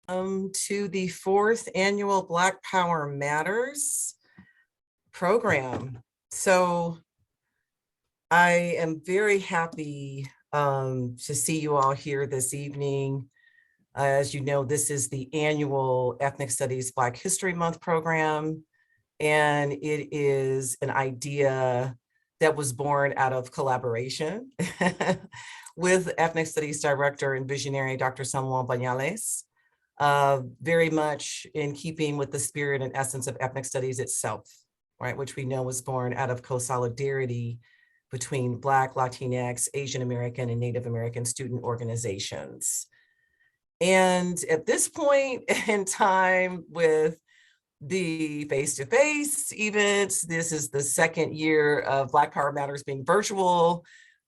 To the fourth annual Black Power Matters program. So I am very happy to see you all here this evening. As you know, this is the annual Ethnic Studies Black History Month program, and it is an idea that was born out of collaboration with Ethnic Studies Director and Visionary Dr. Samuel Bañales, very much in keeping with the spirit and essence of ethnic studies itself, right, which we know was born out of co-solidarity between Black, Latinx, Asian American, and Native American student organizations. And at this point in time, with the face-to-face events, this is the second year of Black Power Matters being virtual.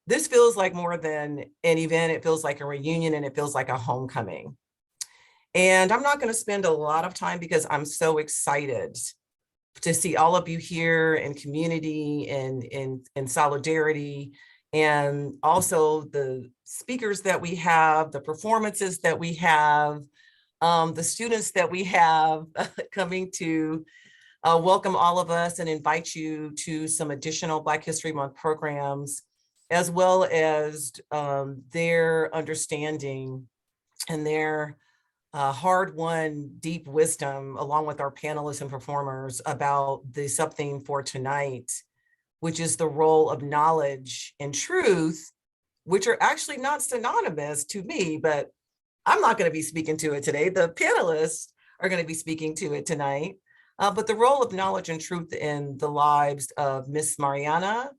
This feels like more than an event. It feels like a reunion, and it feels like a homecoming. And I'm not going to spend a lot of time because I'm so excited to see all of you here in community and in solidarity, and also the speakers that we have, the performances that we have, the students that we have coming to welcome all of us and invite you to some additional Black History Month programs, as well as their understanding and their hard-won deep wisdom, along with our panelists and performers, about the subtheme for tonight, which is the role of knowledge and truth, which are actually not synonymous to me, but I'm not going to be speaking to it today. The panelists are going to be speaking to it tonight. But the role of knowledge and truth in the lives of Miss Mariana,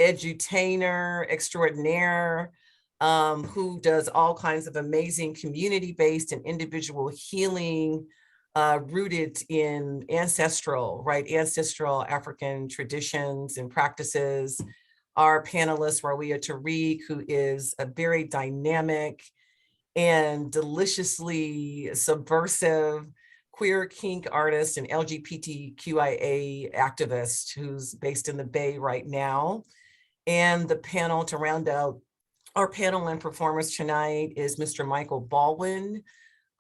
edutainer extraordinaire, who does all kinds of amazing community-based and individual healing rooted in ancestral African traditions and practices. Our panelist, Rawia Tariq, who is a very dynamic and deliciously subversive queer kink artist and LGBTQIA activist who's based in the Bay right now. And the panel to round out our panel and performers tonight is Mr. Michael Baldwin,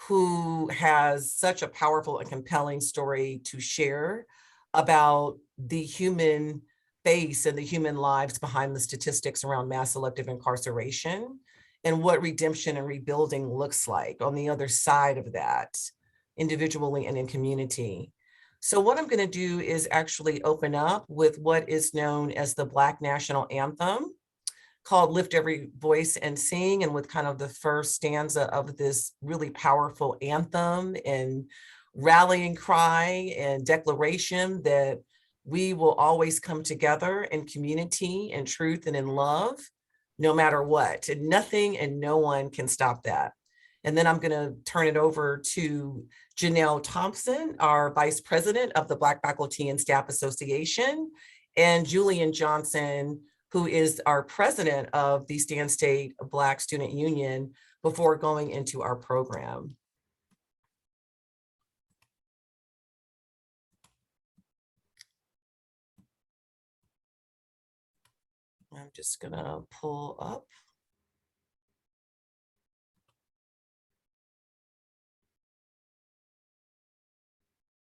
who has such a powerful and compelling story to share about the human face and the human lives behind the statistics around mass selective incarceration and what redemption and rebuilding looks like on the other side of that, individually and in community. So what I'm going to do is actually open up with what is known as the Black National Anthem, called Lift Every Voice and Sing, and with kind of the first stanza of this really powerful anthem and rallying cry and declaration that we will always come together in community and truth and in love, no matter what, and nothing and no one can stop that. And then I'm going to turn it over to Janelle Thompson, our Vice President of the Black Faculty and Staff Association, and Julian Johnson, who is our president of the Stan State Black Student Union, before going into our program. I'm just gonna pull up.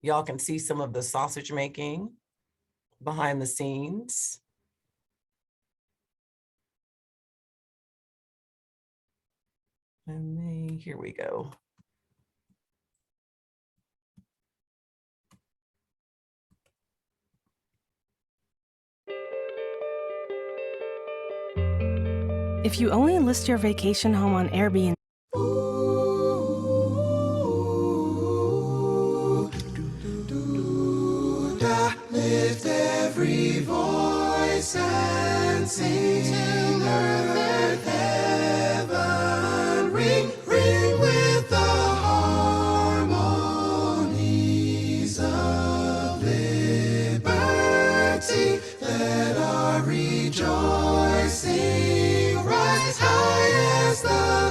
Y'all can see some of the sausage making behind the scenes. And then here we go. If you only list your vacation home on Airbnb, lift every voice and sing, earth, heaven, ring, ring with the harmonies of liberty. Let our rejoicing rise high as the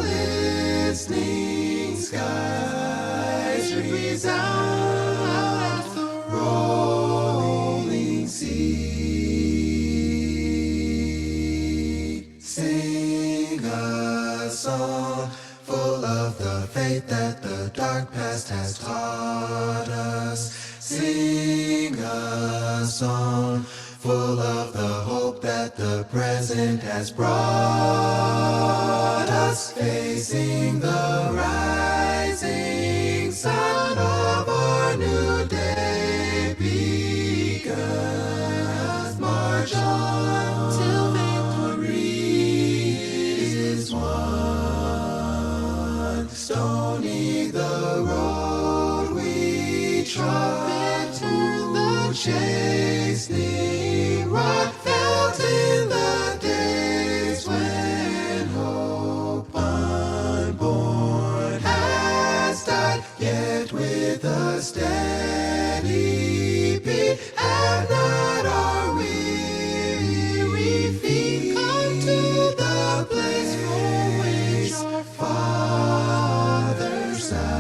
song full of the hope that the present has brought us, facing the rising sun of our new day begun. March on till victory is won. Stony the road we trod to the chastening rod, felt in the days when hope unborn has died, yet with a steady beat have not our weary feet come to the place from which our fathers died.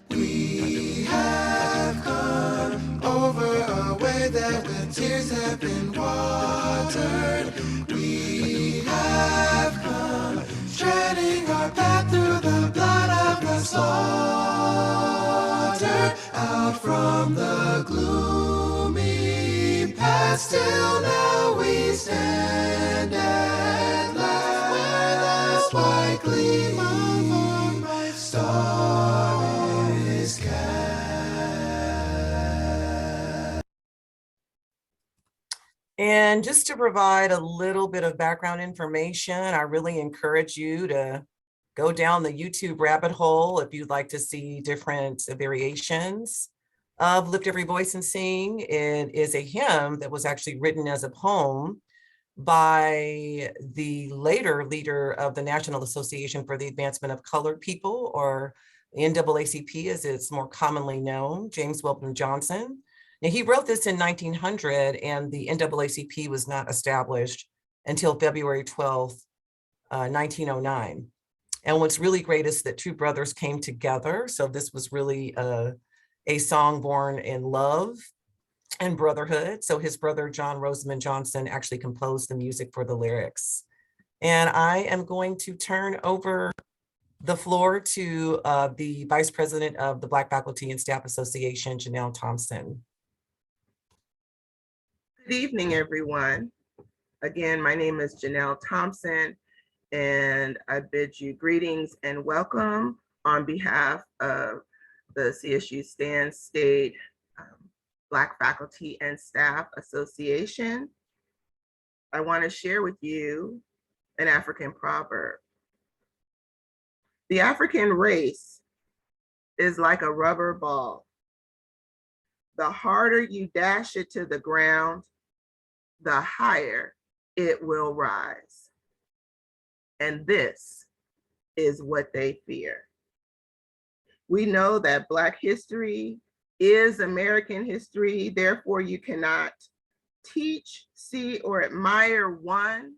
We have come over a way that with tears have been watered. We have come treading our path through the blood of the slaughter, out from the gloomy past till now we stand at last, where the white gleam of our bright star is cast. And just to provide a little bit of background information, I really encourage you to go down the YouTube rabbit hole if you'd like to see different variations of Lift Every Voice and Sing. It is a hymn that was actually written as a poem by the later leader of the National Association for the Advancement of Colored People, or NAACP as it's more commonly known, James Weldon Johnson. Now, he wrote this in 1900, and the NAACP was not established until February 12th, 1909. And what's really great is that two brothers came together. So this was really a song born in love and brotherhood. So his brother, John Rosamond Johnson, actually composed the music for the lyrics. And I am going to turn over the floor to the Vice President of the Black Faculty and Staff Association, Janelle Thompson. Good evening, everyone. Again, my name is Janelle Thompson, and I bid you greetings and welcome on behalf of the CSU Stan State Black Faculty and Staff Association. I want to share with you an African proverb. The African race is like a rubber ball. The harder you dash it to the ground, the higher it will rise. And this is what they fear. We know that Black history is American history, therefore you cannot teach, see, or admire one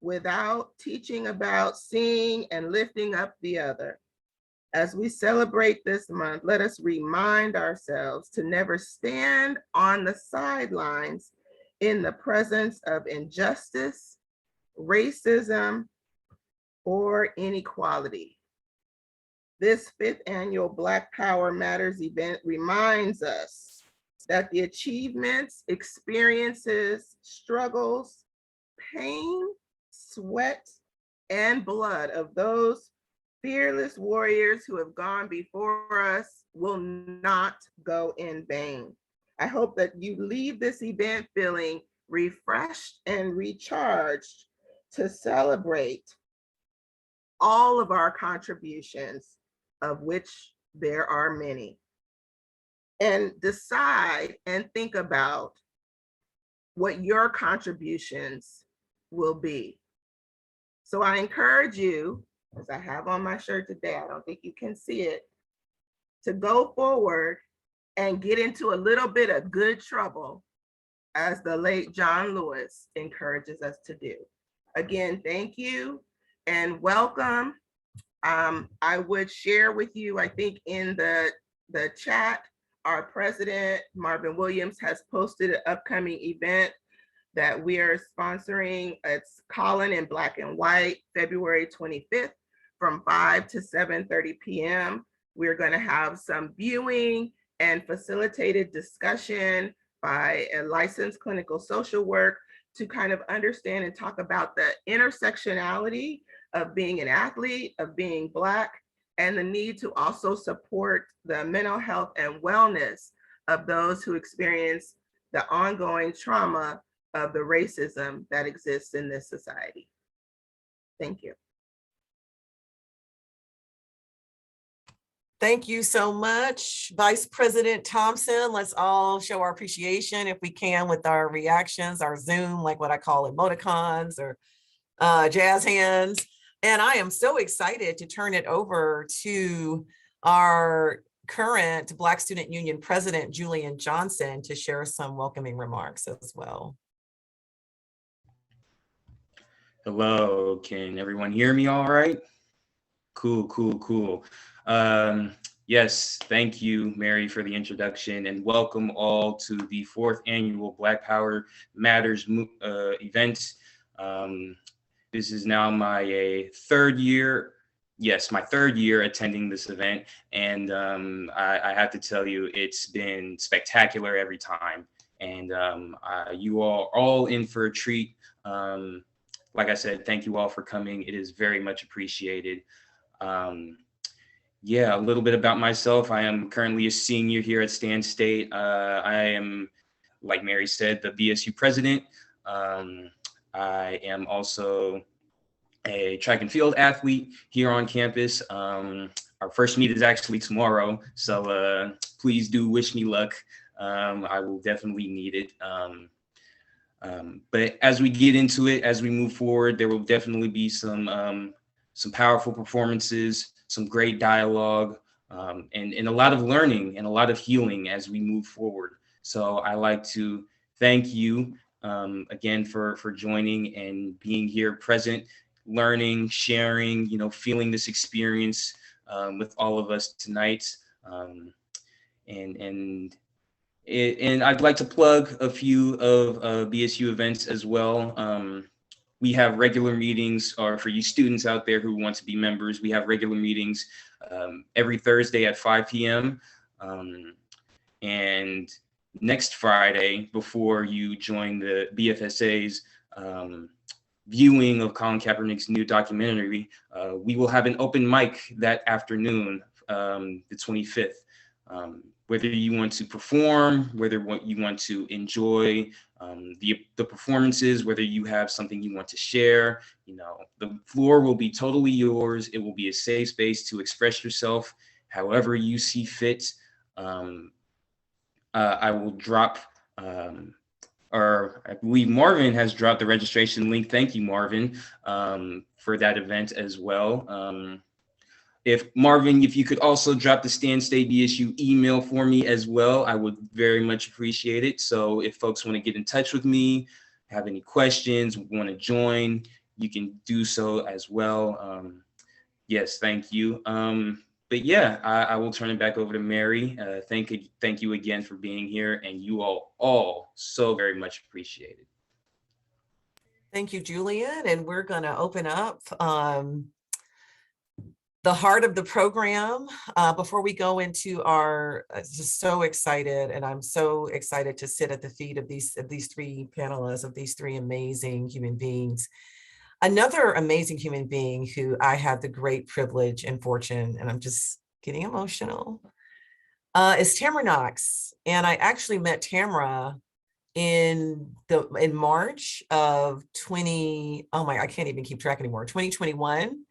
without teaching about, seeing, and lifting up the other. As we celebrate this month, let us remind ourselves to never stand on the sidelines in the presence of injustice, racism, or inequality. This 5th annual Black Power Matters event reminds us that the achievements, experiences, struggles, pain, sweat, and blood of those fearless warriors who have gone before us will not go in vain. I hope that you leave this event feeling refreshed and recharged to celebrate all of our contributions, of which there are many, and decide and think about what your contributions will be. So I encourage you, as I have on my shirt today, I don't think you can see it, to go forward and get into a little bit of good trouble, as the late John Lewis encourages us to do. Again, thank you and welcome. I would share with you, I think in the chat, our president, Marvin Williams, has posted an upcoming event that we are sponsoring. It's Colin in Black and White, February 25th from 5 to 7:30 p.m. We're going to have some viewing and facilitated discussion by a licensed clinical social work to kind of understand and talk about the intersectionality of being an athlete, of being Black, and the need to also support the mental health and wellness of those who experience the ongoing trauma of the racism that exists in this society. Thank you. Thank you so much, Vice President Thompson. Let's all show our appreciation if we can with our reactions, our Zoom, like what I call emoticons or jazz hands. And I am so excited to turn it over to our current Black Student Union President, Julian Johnson, to share some welcoming remarks as well. Hello, can everyone hear me all right? Cool, cool, cool. Yes, thank you, Mary, for the introduction, and welcome all to the 4th annual Black Power Matters event. This is now my third year attending this event, and I have to tell you, it's been spectacular every time, and you are all in for a treat. Like I said, thank you all for coming. It is very much appreciated. Yeah, a little bit about myself. I am currently a senior here at Stan State. I am, like Mary said, the BSU president. I am also a track and field athlete here on campus. Our first meet is actually tomorrow, so please do wish me luck. I will definitely need it. But as we get into it, as we move forward, there will definitely be some powerful performances, some great dialogue, and a lot of learning and a lot of healing as we move forward. So I like to thank you again for joining and being here present, learning, sharing, feeling this experience with all of us tonight. And I'd like to plug a few of BSU events as well. We have regular meetings, or for you students out there who want to be members, we have regular meetings every Thursday at 5 p.m. And next Friday, before you join the BFSA's viewing of Colin Kaepernick's new documentary, we will have an open mic that afternoon, the 25th. Whether you want to perform, whether you want to enjoy the performances, whether you have something you want to share, the floor will be totally yours. It will be a safe space to express yourself however you see fit. I will drop, or I believe Marvin has dropped the registration link. Thank you, Marvin, for that event as well. If Marvin, if you could also drop the Stan State BSU email for me as well, I would very much appreciate it. So if folks want to get in touch with me, have any questions, want to join, you can do so as well. Yes, thank you. But yeah, I will turn it back over to Mary. Thank you again for being here, and you all so very much appreciated. Thank you, Julian. And we're going to open up the heart of the program. Before we go into our, just so excited, and I'm so excited to sit at the feet of these three panelists, of these three amazing human beings. Another amazing human being who I had the great privilege and fortune, and I'm just getting emotional, is Tamara Knox. And I actually met Tamara in March of 2021,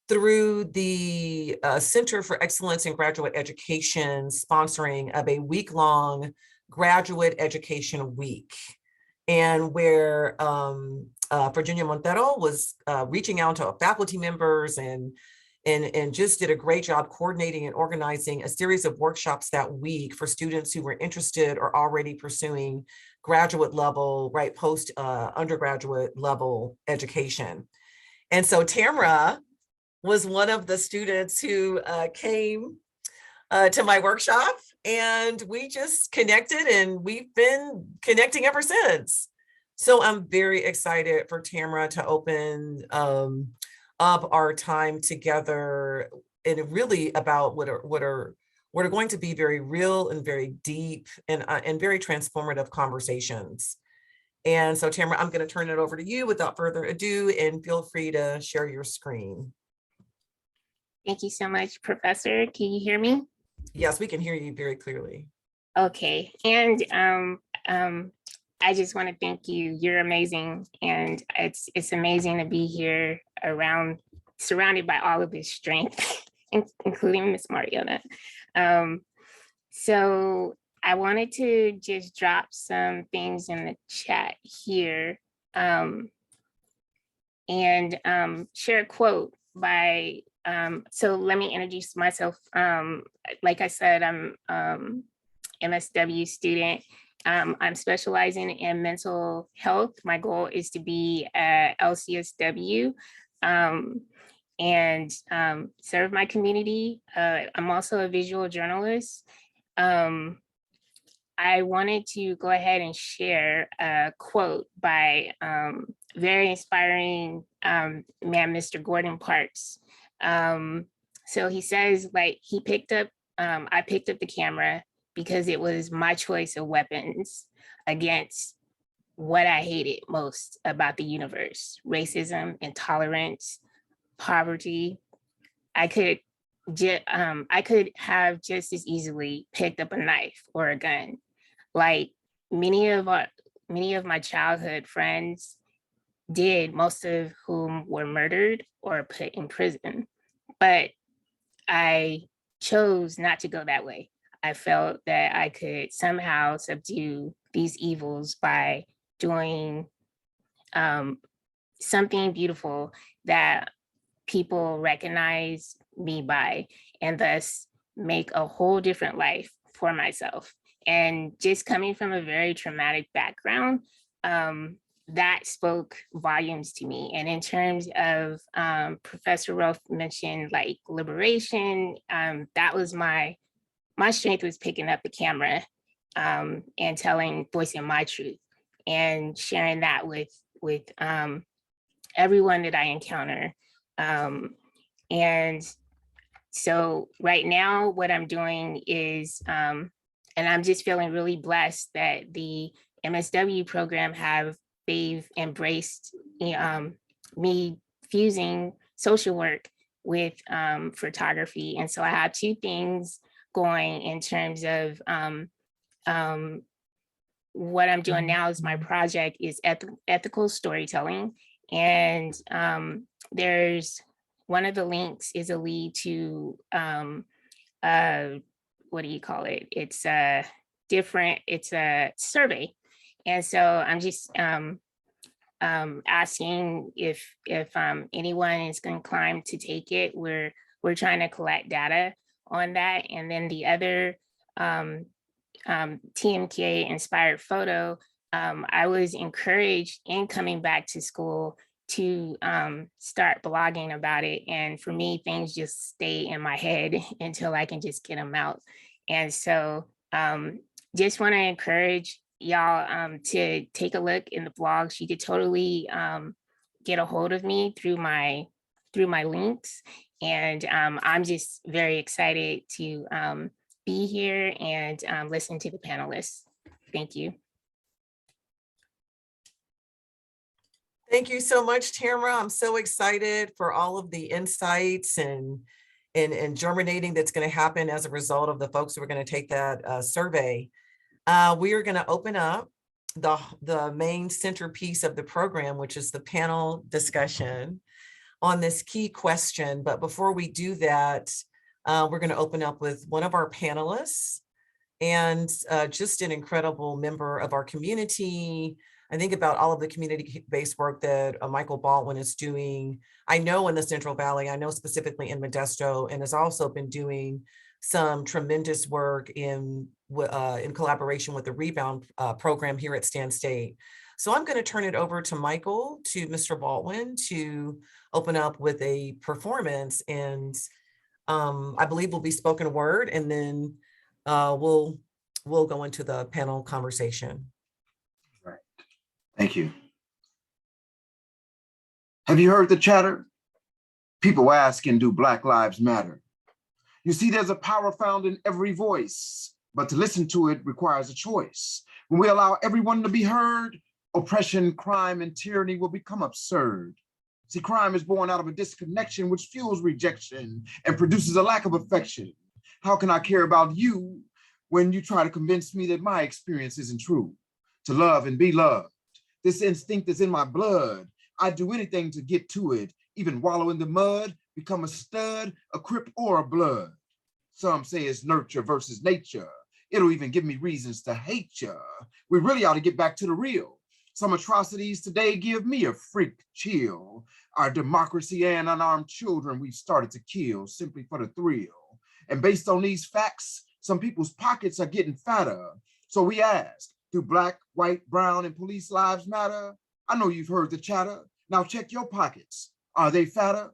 through the Center for Excellence in Graduate Education sponsoring of a week-long graduate education week, and where Virginia Montero was reaching out to faculty members and just did a great job coordinating and organizing a series of workshops that week for students who were interested or already pursuing graduate level, right, post undergraduate level education. And so Tamara was one of the students who came to my workshop, and we just connected, and we've been connecting ever since. So I'm very excited for Tamara to open up our time together, and really about what what are going to be very real and very deep and very transformative conversations. And so Tamara, I'm going to turn it over to you without further ado, and feel free to share your screen. Thank you so much, Professor. Can you hear me? Yes, we can hear you very clearly. Okay, and I just want to thank you. You're amazing, and it's amazing to be here surrounded by all of this strength, including Miss Mariana. So I wanted to just drop some things in the chat here, and share a quote by. So let me introduce myself. Like I said, I'm MSW student. I'm specializing in mental health. My goal is to be a LCSW and serve my community. I'm also a visual journalist. I wanted to go ahead and share a quote by very inspiring man, Mr. Gordon Parks. So he says, like, I picked up the camera because it was my choice of weapons against what I hated most about the universe: racism, intolerance, poverty. I could have just as easily picked up a knife or a gun, like many of my childhood friends did, most of whom were murdered or put in prison. But I chose not to go that way. I felt that I could somehow subdue these evils by doing something beautiful that people recognize me by, and thus make a whole different life for myself. And just coming from a very traumatic background, that spoke volumes to me. And in terms of Professor Rolfe mentioned like liberation, that was my strength, was picking up the camera and voicing my truth and sharing that with everyone that I encounter. And so right now what I'm doing is, and I'm just feeling really blessed that the MSW program they've embraced me fusing social work with photography. And so I have two things going in terms of what I'm doing now. Is my project is ethical storytelling. And there's one of the links is a lead to what do you call it? It's a survey. And so I'm just asking if anyone is inclined to take it. We're trying to collect data on that. And then the other TMK inspired photo, I was encouraged in coming back to school to start blogging about it. And for me, things just stay in my head until I can just get them out. And so just want to encourage y'all to take a look in the blogs. You could totally get a hold of me through my links. And I'm just very excited to be here and listen to the panelists. Thank you. Thank you so much, Tamara. I'm so excited for all of the insights and germinating that's going to happen as a result of the folks who are going to take that survey. We are going to open up the main centerpiece of the program, which is the panel discussion on this key question. But before we do that, we're going to open up with one of our panelists and just an incredible member of our community. I think about all of the community-based work that Michael Baldwin is doing. I know in the Central Valley, I know specifically in Modesto, and has also been doing some tremendous work in collaboration with the Rebound program here at Stan State. So I'm going to turn it over to Michael, to Mr. Baldwin, to open up with a performance, and I believe will be spoken word, and then we'll go into the panel conversation. Right. Thank you. Have you heard the chatter? People ask, and do Black Lives Matter? You see, there's a power found in every voice, but to listen to it requires a choice. When we allow everyone to be heard, oppression, crime, and tyranny will become absurd. See, crime is born out of a disconnection which fuels rejection and produces a lack of affection. How can I care about you when you try to convince me that my experience isn't true? To love and be loved. This instinct is in my blood. I'd do anything to get to it, even wallow in the mud, become a stud, a crip, or a blood. Some say it's nurture versus nature. It'll even give me reasons to hate you. We really ought to get back to the real. Some atrocities today give me a freak chill. Our democracy and unarmed children we've started to kill simply for the thrill. And based on these facts, some people's pockets are getting fatter. So we ask, do Black, white, brown, and police lives matter? I know you've heard the chatter. Now check your pockets. Are they fatter?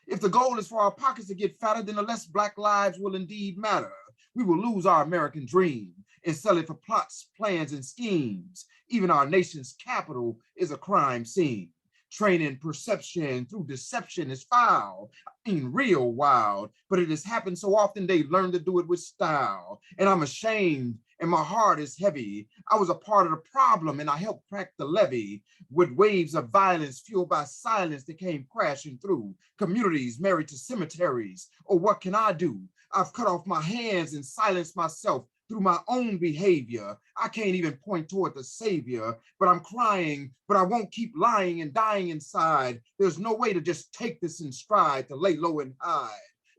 If the goal is for our pockets to get fatter, then the less Black lives will indeed matter. We will lose our American dream and sell it for plots, plans, and schemes. Even our nation's capital is a crime scene. Training perception through deception is foul. I mean, real wild, but it has happened so often they learn to do it with style. And I'm ashamed and my heart is heavy. I was a part of the problem and I helped crack the levee with waves of violence fueled by silence that came crashing through communities married to cemeteries. Oh, what can I do? I've cut off my hands and silenced myself through my own behavior. I can't even point toward the savior, but I'm crying, but I won't keep lying and dying inside. There's no way to just take this in stride, to lay low and hide.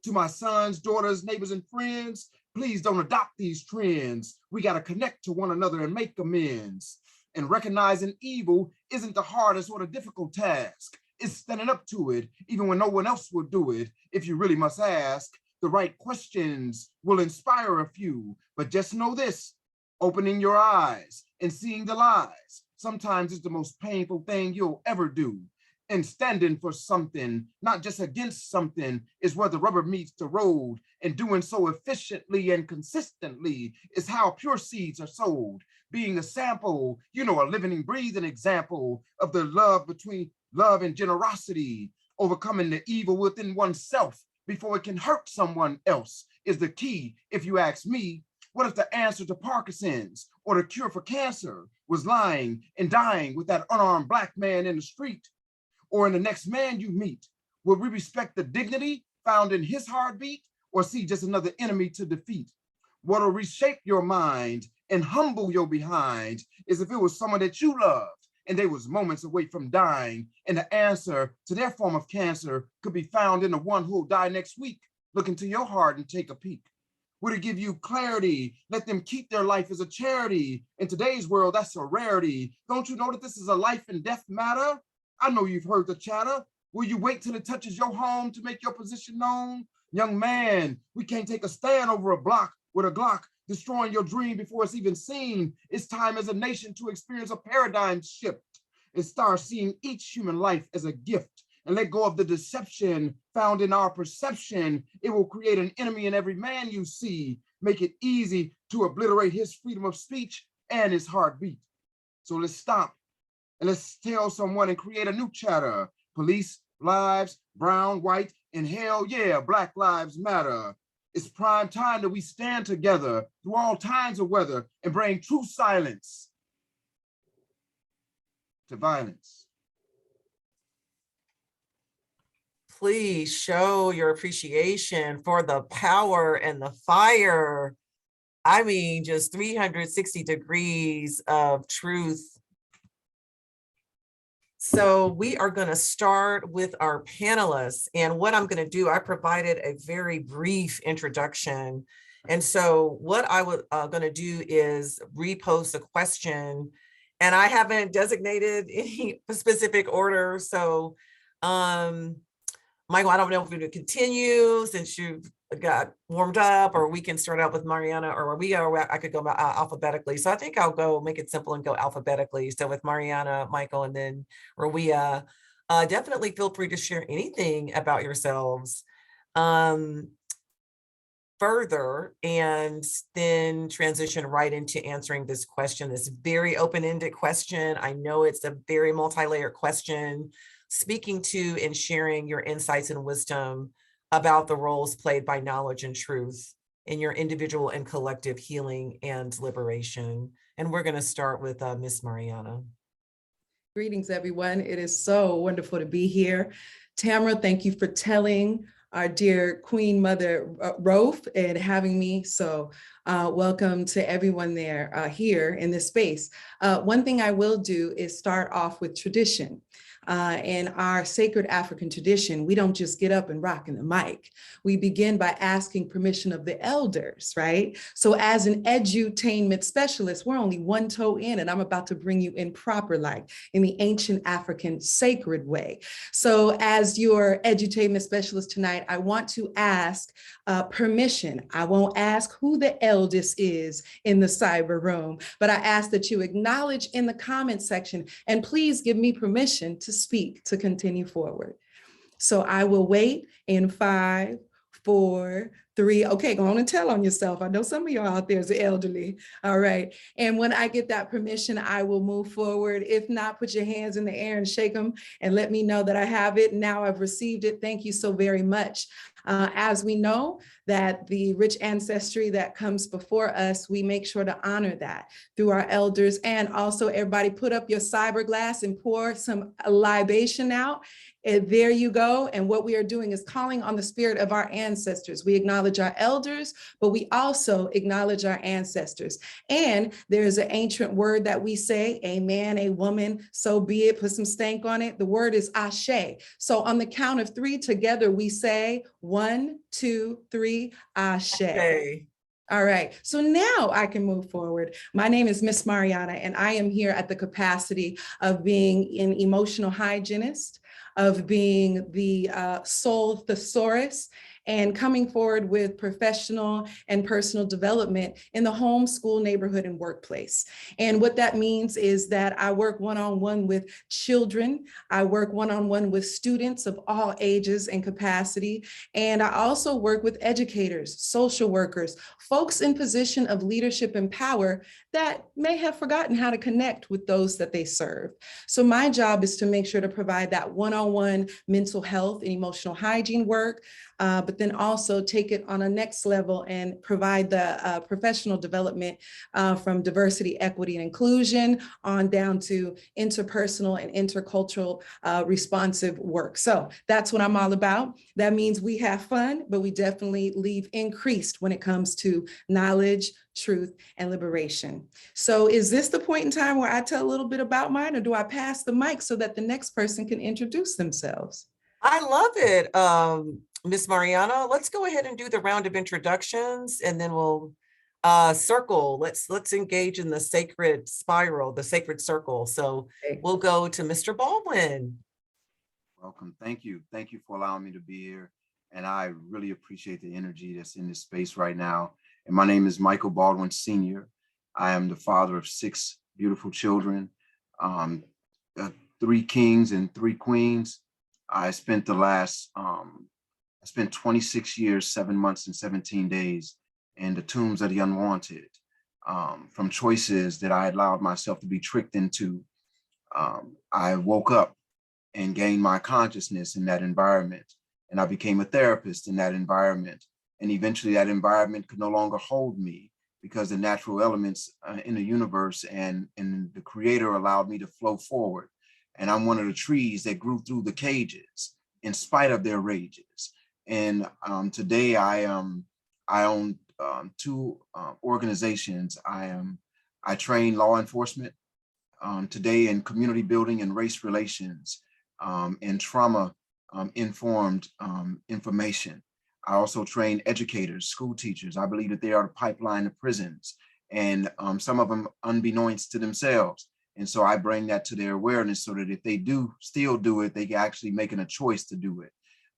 To my sons, daughters, neighbors, and friends, please don't adopt these trends. We gotta connect to one another and make amends. And recognizing evil isn't the hardest or the difficult task. It's standing up to it, even when no one else will do it. If you really must ask, the right questions will inspire a few, but just know this, opening your eyes and seeing the lies sometimes is the most painful thing you'll ever do. And standing for something, not just against something, is where the rubber meets the road, and doing so efficiently and consistently is how pure seeds are sold. Being a sample, you know, a living and breathing example of the love between love and generosity, overcoming the evil within oneself before it can hurt someone else is the key. If you ask me, what if the answer to Parkinson's or the cure for cancer was lying and dying with that unarmed Black man in the street or in the next man you meet? Would we respect the dignity found in his heartbeat or see just another enemy to defeat? What'll reshape your mind and humble your behind is if it was someone that you loved and they was moments away from dying, and the answer to their form of cancer could be found in the one who will die next week. Look into your heart and take a peek. Would it give you clarity? Let them keep their life as a charity. In today's world, that's a rarity. Don't you know that this is a life and death matter? I know you've heard the chatter. Will you wait till it touches your home to make your position known? Young man, we can't take a stand over a block with a Glock, destroying your dream before it's even seen. It's time as a nation to experience a paradigm shift and start seeing each human life as a gift and let go of the deception found in our perception. It will create an enemy in every man you see, make it easy to obliterate his freedom of speech and his heartbeat. So let's stop and let's tell someone and create a new chatter. Police lives, brown, white, and hell yeah, Black lives matter. It's prime time that we stand together through all times of weather and bring true silence to violence. Please show your appreciation for the power and the fire. I mean, just 360 degrees of truth. So we are going to start with our panelists, and what I'm going to do, I provided a very brief introduction. And so what I was going to do is repost a question, and I haven't designated any specific order. So Michael, I don't know if we're going to continue since you've got warmed up, or we can start out with Mariana, or I could go alphabetically. So I think I'll go make it simple and go alphabetically. So with Mariana, Michael, and then Rawia, definitely feel free to share anything about yourselves further, and then transition right into answering this question, this very open-ended question. I know it's a very multi-layered question, speaking to and sharing your insights and wisdom about the roles played by knowledge and truth in your individual and collective healing and liberation. And we're going to start with Miss Mariana. Greetings, everyone. It is so wonderful to be here. Tamara, thank you for telling our dear Queen Mother Rofe and having me. So welcome to everyone there here in this space. One thing I will do is start off with tradition. In our sacred African tradition, we don't just get up and rock in the mic. We begin by asking permission of the elders, right? So as an edutainment specialist, we're only one toe in, and I'm about to bring you in proper light in the ancient African sacred way. So as your edutainment specialist tonight, I want to ask permission. I won't ask who the eldest is in the cyber room, but I ask that you acknowledge in the comment section, and please give me permission to speak, to continue forward. So I will wait in 5, 4, 3. Okay, go on and tell on yourself. I know some of y'all out there is elderly. All right. And when I get that permission, I will move forward. If not, put your hands in the air and shake them and let me know that I have it. Now I've received it. Thank you so very much. As we know that the rich ancestry that comes before us, we make sure to honor that through our elders. And also everybody put up your cyber glass and pour some libation out. And there you go. And what we are doing is calling on the spirit of our ancestors. We acknowledge our elders, but we also acknowledge our ancestors. And there's an ancient word that we say, a man, a woman, so be it, put some stank on it. The word is ashe. So on the count of 3 together, we say 1, 2, 3, ashe. Hey. All right, so now I can move forward. My name is Miss Mariana, and I am here at the capacity of being an emotional hygienist, of being the soul thesaurus, and coming forward with professional and personal development in the home, school, neighborhood, and workplace. And what that means is that I work one-on-one with children. I work one-on-one with students of all ages and capacity. And I also work with educators, social workers, folks in position of leadership and power that may have forgotten how to connect with those that they serve. So my job is to make sure to provide that one-on-one mental health and emotional hygiene work, but then also take it on a next level and provide the professional development from diversity, equity, and inclusion on down to interpersonal and intercultural responsive work. So that's what I'm all about. That means we have fun, but we definitely leave increased when it comes to knowledge, truth, and liberation. So is this the point in time where I tell a little bit about mine, or do I pass the mic so that the next person can introduce themselves? I love it, Miss Mariana. Let's go ahead and do the round of introductions, and then we'll circle. Let's engage in the sacred spiral, the sacred circle. So Okay. we'll go to Mr. Baldwin. Welcome. Thank you. Thank you for allowing me to be here. And I really appreciate the energy that's in this space right now. And my name is Michael Baldwin Sr. I am the father of 6 beautiful children, 3 kings and 3 queens. I spent 26 years, 7 months, and 17 days in the tombs of the unwanted, from choices that I had allowed myself to be tricked into. I woke up and gained my consciousness in that environment, and I became a therapist in that environment. And eventually that environment could no longer hold me because the natural elements in the universe and the creator allowed me to flow forward. And I'm one of the trees that grew through the cages in spite of their rages. And today I own 2 organizations. I train law enforcement today in community building and race relations and trauma informed information. I also train educators, school teachers. I believe that they are the pipeline to prisons, and some of them unbeknownst to themselves. And so I bring that to their awareness so that if they do still do it, they can actually making a choice to do it.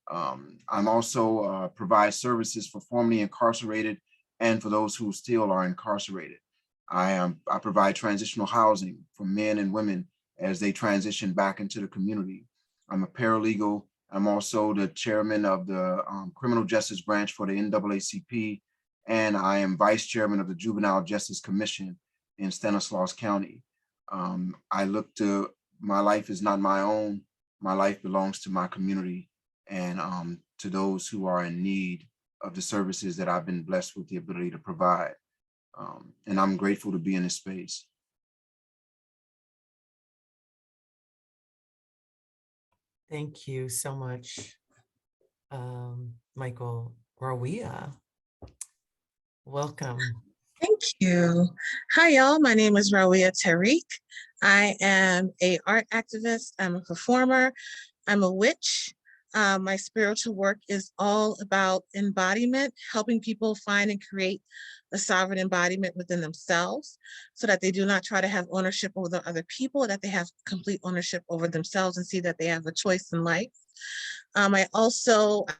I'm also provide services for formerly incarcerated and for those who still are incarcerated. I provide transitional housing for men and women as they transition back into the community. I'm a paralegal. I'm also the chairman of the criminal justice branch for the NAACP, and I am vice chairman of the Juvenile Justice Commission in Stanislaus County. I look to, my life is not my own. My life belongs to my community. And to those who are in need of the services that I've been blessed with the ability to provide. And I'm grateful to be in this space. Thank you so much, Michael. Rawia, welcome. Thank you. Hi, y'all. My name is Rawia Tariq. I am a art activist. I'm a performer. I'm a witch. My spiritual work is all about embodiment, helping people find and create a sovereign embodiment within themselves so that they do not try to have ownership over other people, that they have complete ownership over themselves and see that they have a choice in life. I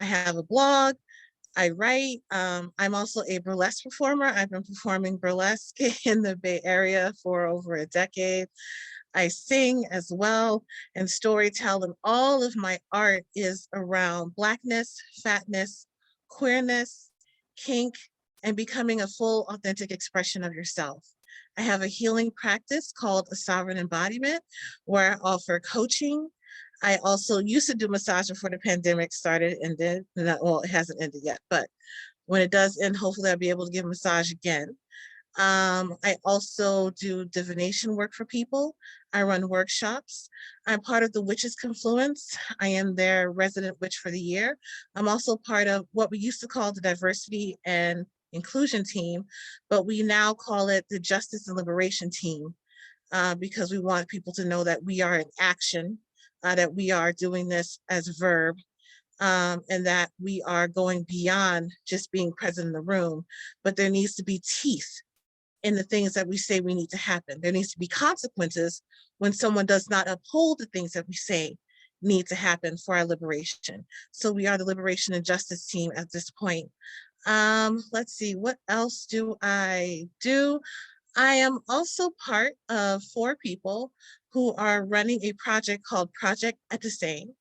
have a blog. I write. I'm also a burlesque performer. I've been performing burlesque in the Bay Area for over a decade. I sing as well and storytell, and all of my art is around Blackness, fatness, queerness, kink, and becoming a full authentic expression of yourself. I have a healing practice called A Sovereign Embodiment, where I offer coaching. I also used to do massage before the pandemic started and ended. Well, it hasn't ended yet, but when it does end, hopefully I'll be able to give massage again. I also do divination work for people. I run workshops. I'm part of the Witches Confluence. I am their resident witch for the year. I'm also part of what we used to call the diversity and inclusion team, but we now call it the Justice and Liberation team, because we want people to know that we are in action, that we are doing this as a verb, and that we are going beyond just being present in the room, but there needs to be teeth in the things that we say we need to happen. There needs to be consequences when someone does not uphold the things that we say need to happen for our liberation. So we are the Liberation and Justice team at this point. Let's see, what else do I do? I am also part of 4 people who are running a project called Project Etisane,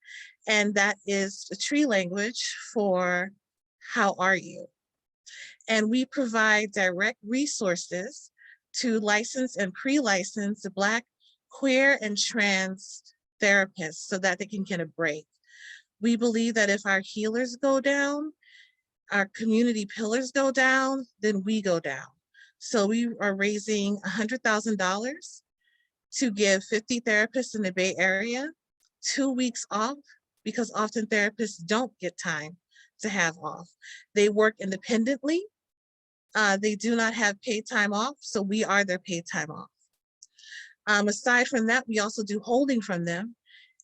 and that is a tree language for how are you? And we provide direct resources to licensed and pre-licensed Black, queer, and trans therapists so that they can get a break. We believe that if our healers go down, our community pillars go down, then we go down. So we are raising $100,000 to give 50 therapists in the Bay Area 2 weeks off, because often therapists don't get time to have off. They work independently. They do not have paid time off, so we are their paid time off. Aside from that, we also do holding from them,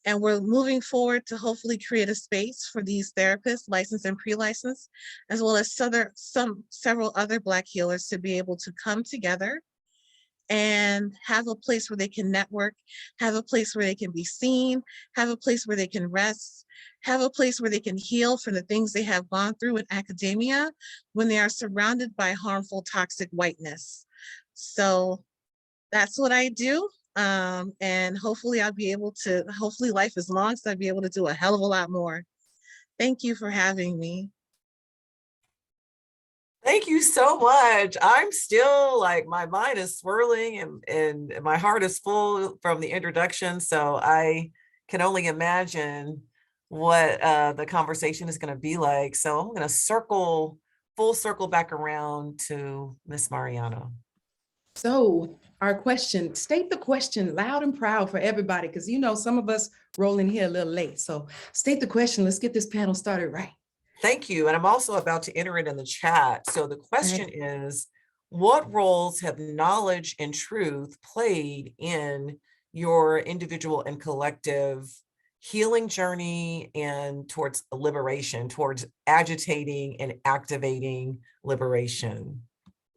and we're moving forward to hopefully create a space for these therapists, licensed and pre-licensed, as well as several other Black healers to be able to come together and have a place where they can network, have a place where they can be seen, have a place where they can rest, have a place where they can heal from the things they have gone through in academia when they are surrounded by harmful, toxic whiteness. So that's what I do. And hopefully hopefully life is long, so I'll be able to do a hell of a lot more. Thank you for having me. Thank you so much. I'm still like, my mind is swirling and my heart is full from the introduction. So I can only imagine what the conversation is going to be like. So I'm going to full circle back around to Miss Mariano. So our question, state the question loud and proud for everybody, because you know some of us roll in here a little late. So state the question. Let's get this panel started right. Thank you. And I'm also about to enter it in the chat. So the question is, what roles have knowledge and truth played in your individual and collective healing journey and towards liberation, towards agitating and activating liberation?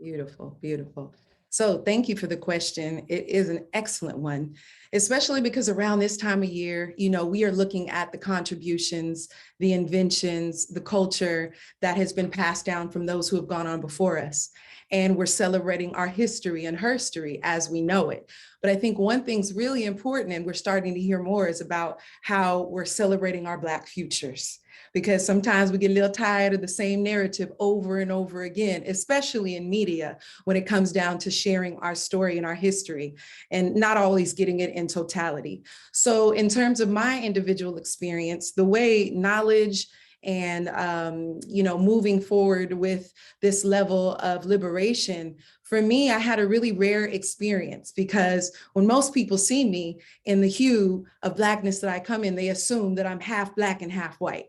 Beautiful, beautiful. So thank you for the question. It is an excellent one, especially because around this time of year, you know, we are looking at the contributions, the inventions, the culture that has been passed down from those who have gone on before us. And we're celebrating our history and herstory as we know it. But I think one thing's really important, and we're starting to hear more, is about how we're celebrating our Black futures. Because sometimes we get a little tired of the same narrative over and over again, especially in media, when it comes down to sharing our story and our history and not always getting it in totality. So in terms of my individual experience, the way knowledge and, moving forward with this level of liberation. For me, I had a really rare experience because when most people see me in the hue of Blackness that I come in, they assume that I'm half Black and half white.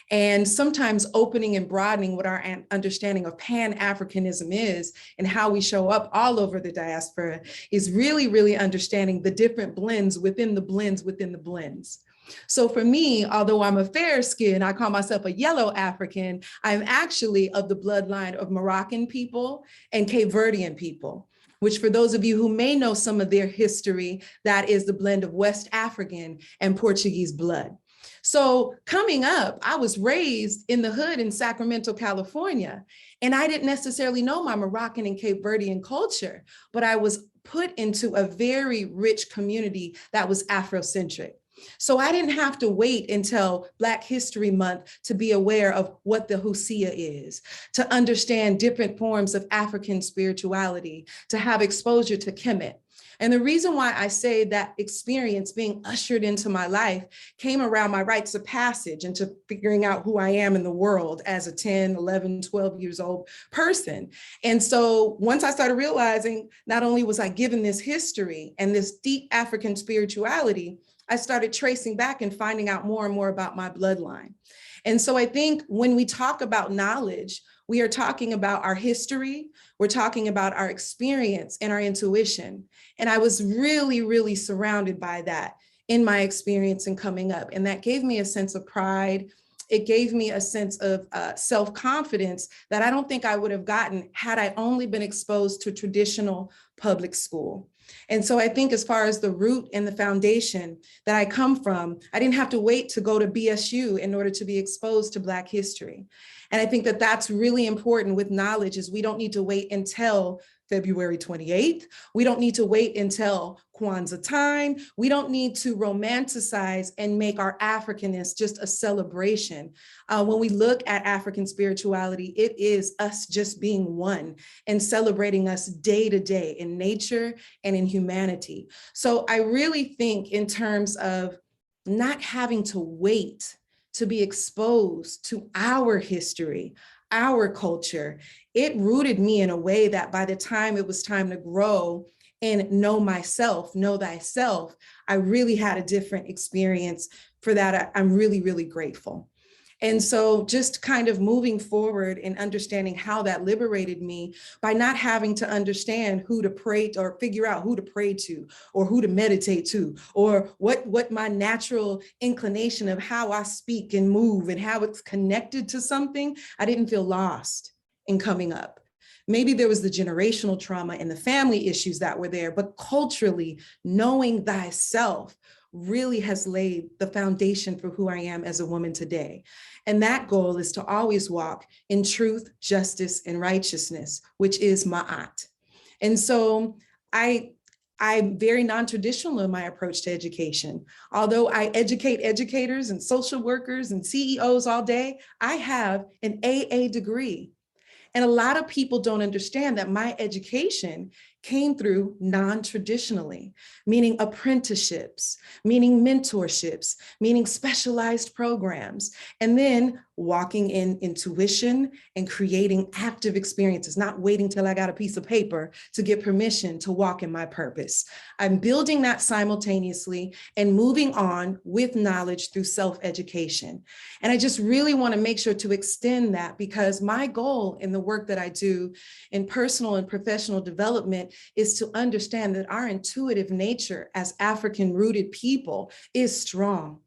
And sometimes opening and broadening what our understanding of Pan-Africanism is and how we show up all over the diaspora is really, really understanding the different blends within the blends within the blends. So for me, although I'm a fair skin, I call myself a yellow African, I'm actually of the bloodline of Moroccan people and Cape Verdean people, which for those of you who may know some of their history, that is the blend of West African and Portuguese blood. So coming up, I was raised in the hood in Sacramento, California, and I didn't necessarily know my Moroccan and Cape Verdean culture, but I was put into a very rich community that was Afrocentric. So I didn't have to wait until Black History Month to be aware of what the Husia is, to understand different forms of African spirituality, to have exposure to Kemet. And the reason why I say that experience being ushered into my life came around my rites of passage into figuring out who I am in the world as a 10, 11, 12 years old person. And so once I started realizing not only was I given this history and this deep African spirituality, I started tracing back and finding out more and more about my bloodline. And so I think when we talk about knowledge, we are talking about our history, we're talking about our experience and our intuition. And I was really, really surrounded by that in my experience and coming up. And that gave me a sense of pride. It gave me a sense of self-confidence that I don't think I would have gotten had I only been exposed to traditional public school. And so I think as far as the root and the foundation that I come from, I didn't have to wait to go to BSU in order to be exposed to Black history. And I think that that's really important with knowledge is we don't need to wait until February 28th. We don't need to wait until Kwanzaa time. We don't need to romanticize and make our Africanness just a celebration. When we look at African spirituality, it is us just being one and celebrating us day to day in nature and in humanity. So I really think in terms of not having to wait to be exposed to our history, our culture, it rooted me in a way that by the time it was time to grow and know myself, know thyself, I really had a different experience. For that, I'm really, really grateful. And so just kind of moving forward and understanding how that liberated me by not having to understand who to pray or figure out who to pray to or who to meditate to or what my natural inclination of how I speak and move and how it's connected to something. I didn't feel lost in coming up. Maybe there was the generational trauma and the family issues that were there, but culturally, knowing thyself really has laid the foundation for who I am as a woman today. And that goal is to always walk in truth, justice, and righteousness, which is Ma'at. And so I'm very non-traditional in my approach to education. Although I educate educators and social workers and CEOs all day, I have an AA degree. And a lot of people don't understand that my education came through non-traditionally, meaning apprenticeships, meaning mentorships, meaning specialized programs, and then walking in intuition and creating active experiences, not waiting till I got a piece of paper to get permission to walk in my purpose. I'm building that simultaneously and moving on with knowledge through self-education. And I just really want to make sure to extend that because my goal in the work that I do in personal and professional development is to understand that our intuitive nature as African-rooted people is strong.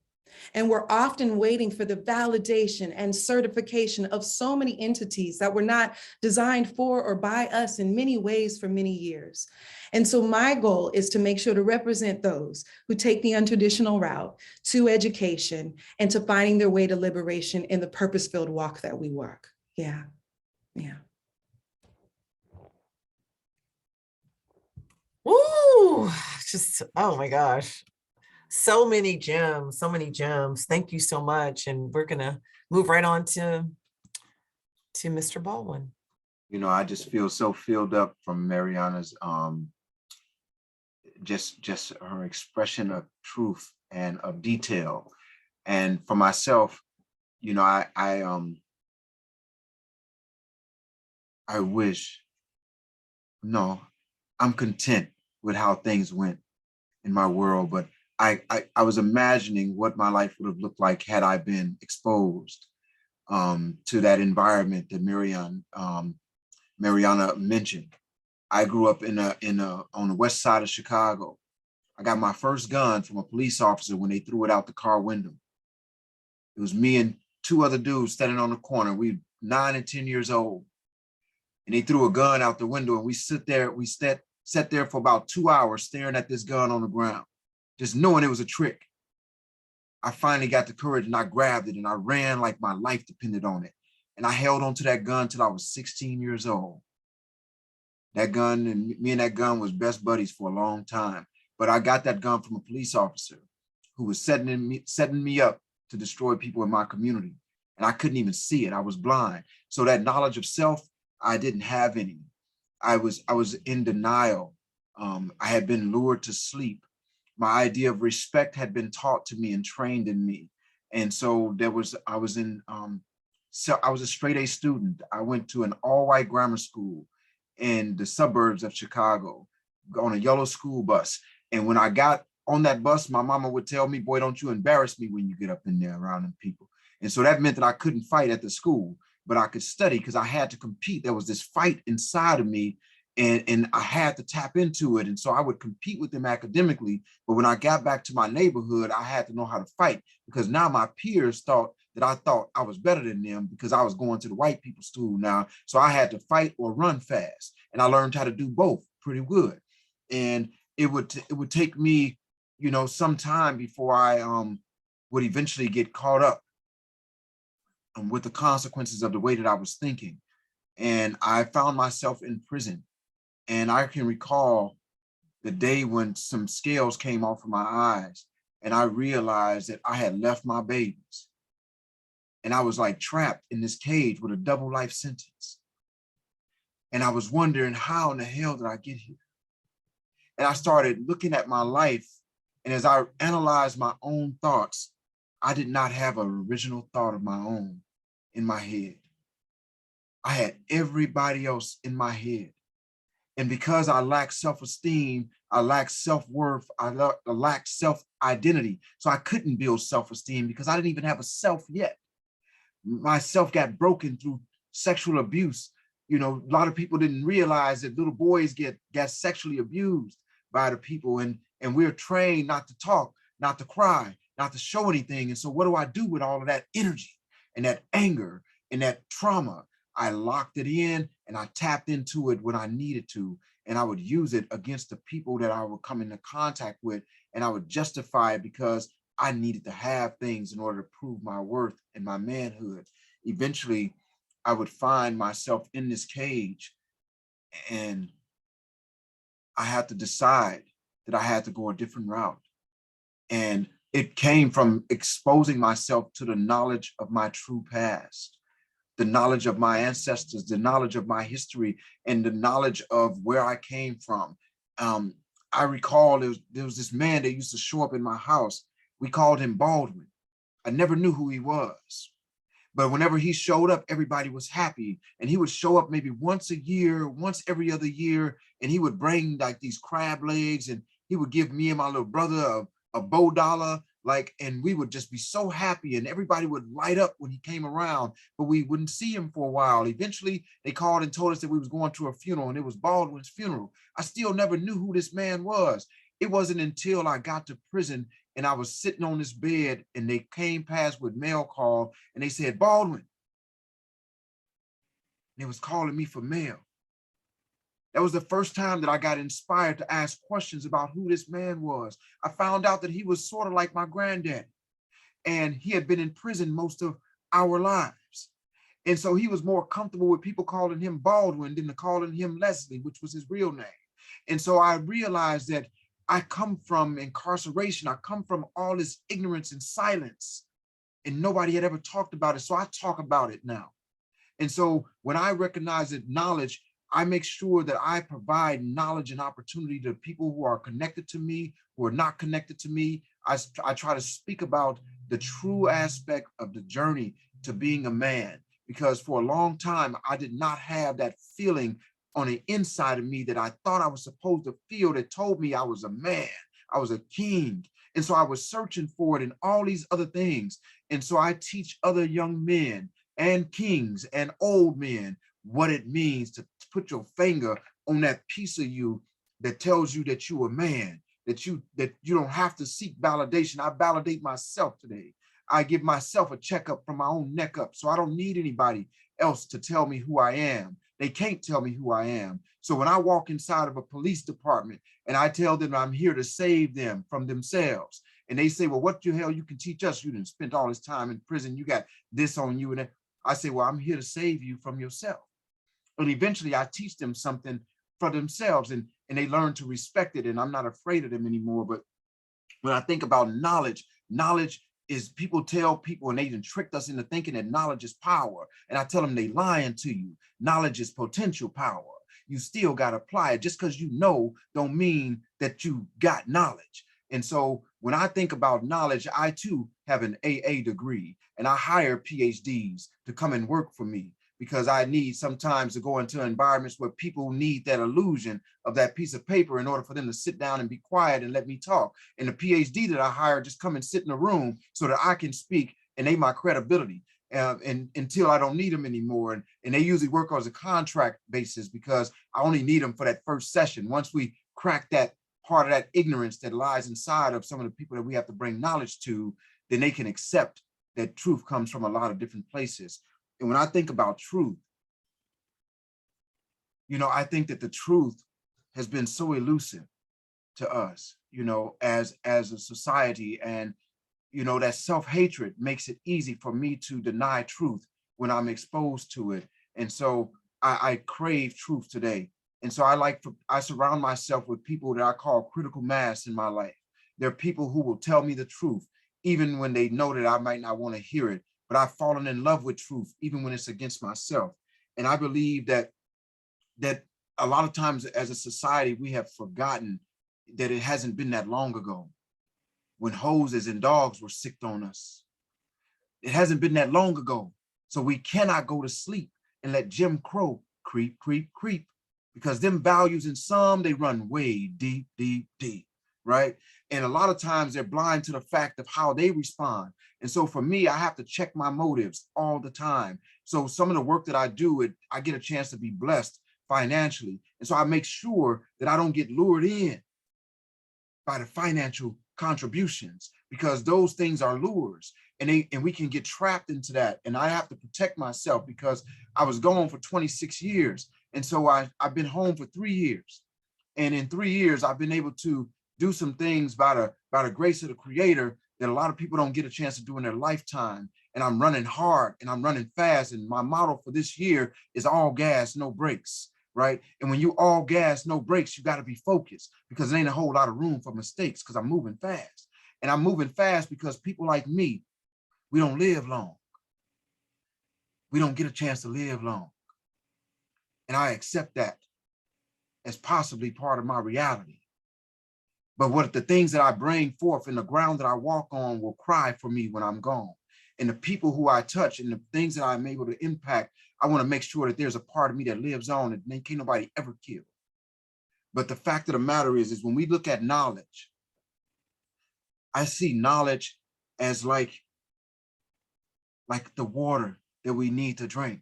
And we're often waiting for the validation and certification of so many entities that were not designed for or by us in many ways for many years. And so my goal is to make sure to represent those who take the untraditional route to education and to finding their way to liberation in the purpose-filled walk that we walk. Yeah. Woo! Just, oh my gosh. So many gems, so many gems. Thank you so much. And we're gonna move right on to Mr. Baldwin. You know, I just feel so filled up from Mariana's just her expression of truth and of detail. And for myself, you know, I wish, no, I'm content with how things went in my world, but I was imagining what my life would have looked like had I been exposed to that environment that Mariana mentioned. I grew up on the west side of Chicago. I got my first gun from a police officer when they threw it out the car window. It was me and two other dudes standing on the corner. We 9 and 10 years old. And they threw a gun out the window and we sat there for about 2 hours staring at this gun on the ground, just knowing it was a trick. I finally got the courage and I grabbed it and I ran like my life depended on it. And I held on to that gun till I was 16 years old. That gun, and me and that gun was best buddies for a long time. But I got that gun from a police officer who was setting me up to destroy people in my community. And I couldn't even see it. I was blind. So that knowledge of self, I didn't have any. I was in denial. I had been lured to sleep. My idea of respect had been taught to me and trained in me. And so I was a straight A student. I went to an all-white grammar school in the suburbs of Chicago on a yellow school bus. And when I got on that bus, my mama would tell me, boy, don't you embarrass me when you get up in there around them people. And so that meant that I couldn't fight at the school, but I could study because I had to compete. There was this fight inside of me and I had to tap into it. And so I would compete with them academically. But when I got back to my neighborhood, I had to know how to fight because now my peers thought I was better than them because I was going to the white people's school now. So I had to fight or run fast. And I learned how to do both pretty good. And it would take me, you know, some time before I would eventually get caught up with the consequences of the way that I was thinking. And I found myself in prison. And I can recall the day when some scales came off of my eyes and I realized that I had left my babies. And I was like trapped in this cage with a double life sentence. And I was wondering, how in the hell did I get here? And I started looking at my life. And as I analyzed my own thoughts, I did not have an original thought of my own in my head. I had everybody else in my head. And because I lacked self-esteem, I lacked self-worth, I lacked self-identity. So I couldn't build self-esteem because I didn't even have a self yet. My self got broken through sexual abuse. You know, a lot of people didn't realize that little boys get sexually abused by the people. And we're trained not to talk, not to cry, not to show anything. And so what do I do with all of that energy and that anger and that trauma? I locked it in and I tapped into it when I needed to. And I would use it against the people that I would come into contact with. And I would justify it because I needed to have things in order to prove my worth and my manhood. Eventually, I would find myself in this cage and I had to decide that I had to go a different route. And it came from exposing myself to the knowledge of my true past, the knowledge of my ancestors, the knowledge of my history, and the knowledge of where I came from. I recall there was this man that used to show up in my house. We called him Baldwin. I never knew who he was. But whenever he showed up, everybody was happy. And he would show up maybe once a year, once every other year, and he would bring like these crab legs and he would give me and my little brother a $1, and we would just be so happy and everybody would light up when he came around, but we wouldn't see him for a while. Eventually they called and told us that we was going to a funeral and it was Baldwin's funeral. I still never knew who this man was. It wasn't until I got to prison and I was sitting on this bed and they came past with mail call and they said, Baldwin. And they was calling me for mail. That was the first time that I got inspired to ask questions about who this man was. I found out that he was sort of like my granddad and he had been in prison most of our lives. And so he was more comfortable with people calling him Baldwin than calling him Leslie, which was his real name. And so I realized that I come from incarceration. I come from all this ignorance and silence, and nobody had ever talked about it. So I talk about it now. And so when I recognize that knowledge, I make sure that I provide knowledge and opportunity to people who are connected to me, who are not connected to me. I try to speak about the true aspect of the journey to being a man, because for a long time, I did not have that feeling on the inside of me that I thought I was supposed to feel, that told me I was a man, I was a king. And so I was searching for it in all these other things. And so I teach other young men and kings and old men what it means to put your finger on that piece of you that tells you that you're a man, that you don't have to seek validation. I validate myself today. I give myself a checkup from my own neck up. So I don't need anybody else to tell me who I am. They can't tell me who I am. So when I walk inside of a police department and I tell them I'm here to save them from themselves, and they say, well, what the hell you can teach us? You didn't spend all this time in prison. You got this on you. And that. I say, well, I'm here to save you from yourself. And eventually I teach them something for themselves, and they learn to respect it. And I'm not afraid of them anymore. But when I think about knowledge, knowledge is, people tell people, and they even tricked us into thinking that knowledge is power. And I tell them they lying to you. Knowledge is potential power. You still got to apply it. Just because you know don't mean that you got knowledge. And so when I think about knowledge, I too have an AA degree, and I hire PhDs to come and work for me, because I need sometimes to go into environments where people need that illusion of that piece of paper in order for them to sit down and be quiet and let me talk. And the PhD that I hire just come and sit in a room so that I can speak, and they my credibility. And until I don't need them anymore. And they usually work on a contract basis, because I only need them for that first session. Once we crack that part of that ignorance that lies inside of some of the people that we have to bring knowledge to, then they can accept that truth comes from a lot of different places. And when I think about truth, you know, I think that the truth has been so elusive to us, you know, as a society. And you know, that self-hatred makes it easy for me to deny truth when I'm exposed to it. And so I crave truth today. And so I surround myself with people that I call critical mass in my life. They're people who will tell me the truth, even when they know that I might not want to hear it, but I've fallen in love with truth, even when it's against myself. And I believe that a lot of times as a society, we have forgotten that it hasn't been that long ago when hoses and dogs were sicked on us. It hasn't been that long ago. So we cannot go to sleep and let Jim Crow creep, creep, creep, because them values in some, they run way deep, deep, deep, right? And a lot of times they're blind to the fact of how they respond. And so for me, I have to check my motives all the time. So some of the work that I do, I get a chance to be blessed financially. And so I make sure that I don't get lured in by the financial contributions, because those things are lures, and we can get trapped into that. And I have to protect myself, because I was gone for 26 years. And so I've been home for 3 years. And in 3 years, I've been able to do some things by the grace of the Creator that a lot of people don't get a chance to do in their lifetime. And I'm running hard and I'm running fast. And my motto for this year is all gas, no brakes. Right? And when you all gas, no brakes, you got to be focused, because there ain't a whole lot of room for mistakes, because I'm moving fast. And I'm moving fast because people like me, we don't live long. We don't get a chance to live long. And I accept that as possibly part of my reality. But what the things that I bring forth and the ground that I walk on will cry for me when I'm gone. And the people who I touch and the things that I'm able to impact, I want to make sure that there's a part of me that lives on and can't nobody ever kill. But the fact of the matter is when we look at knowledge, I see knowledge as like the water that we need to drink.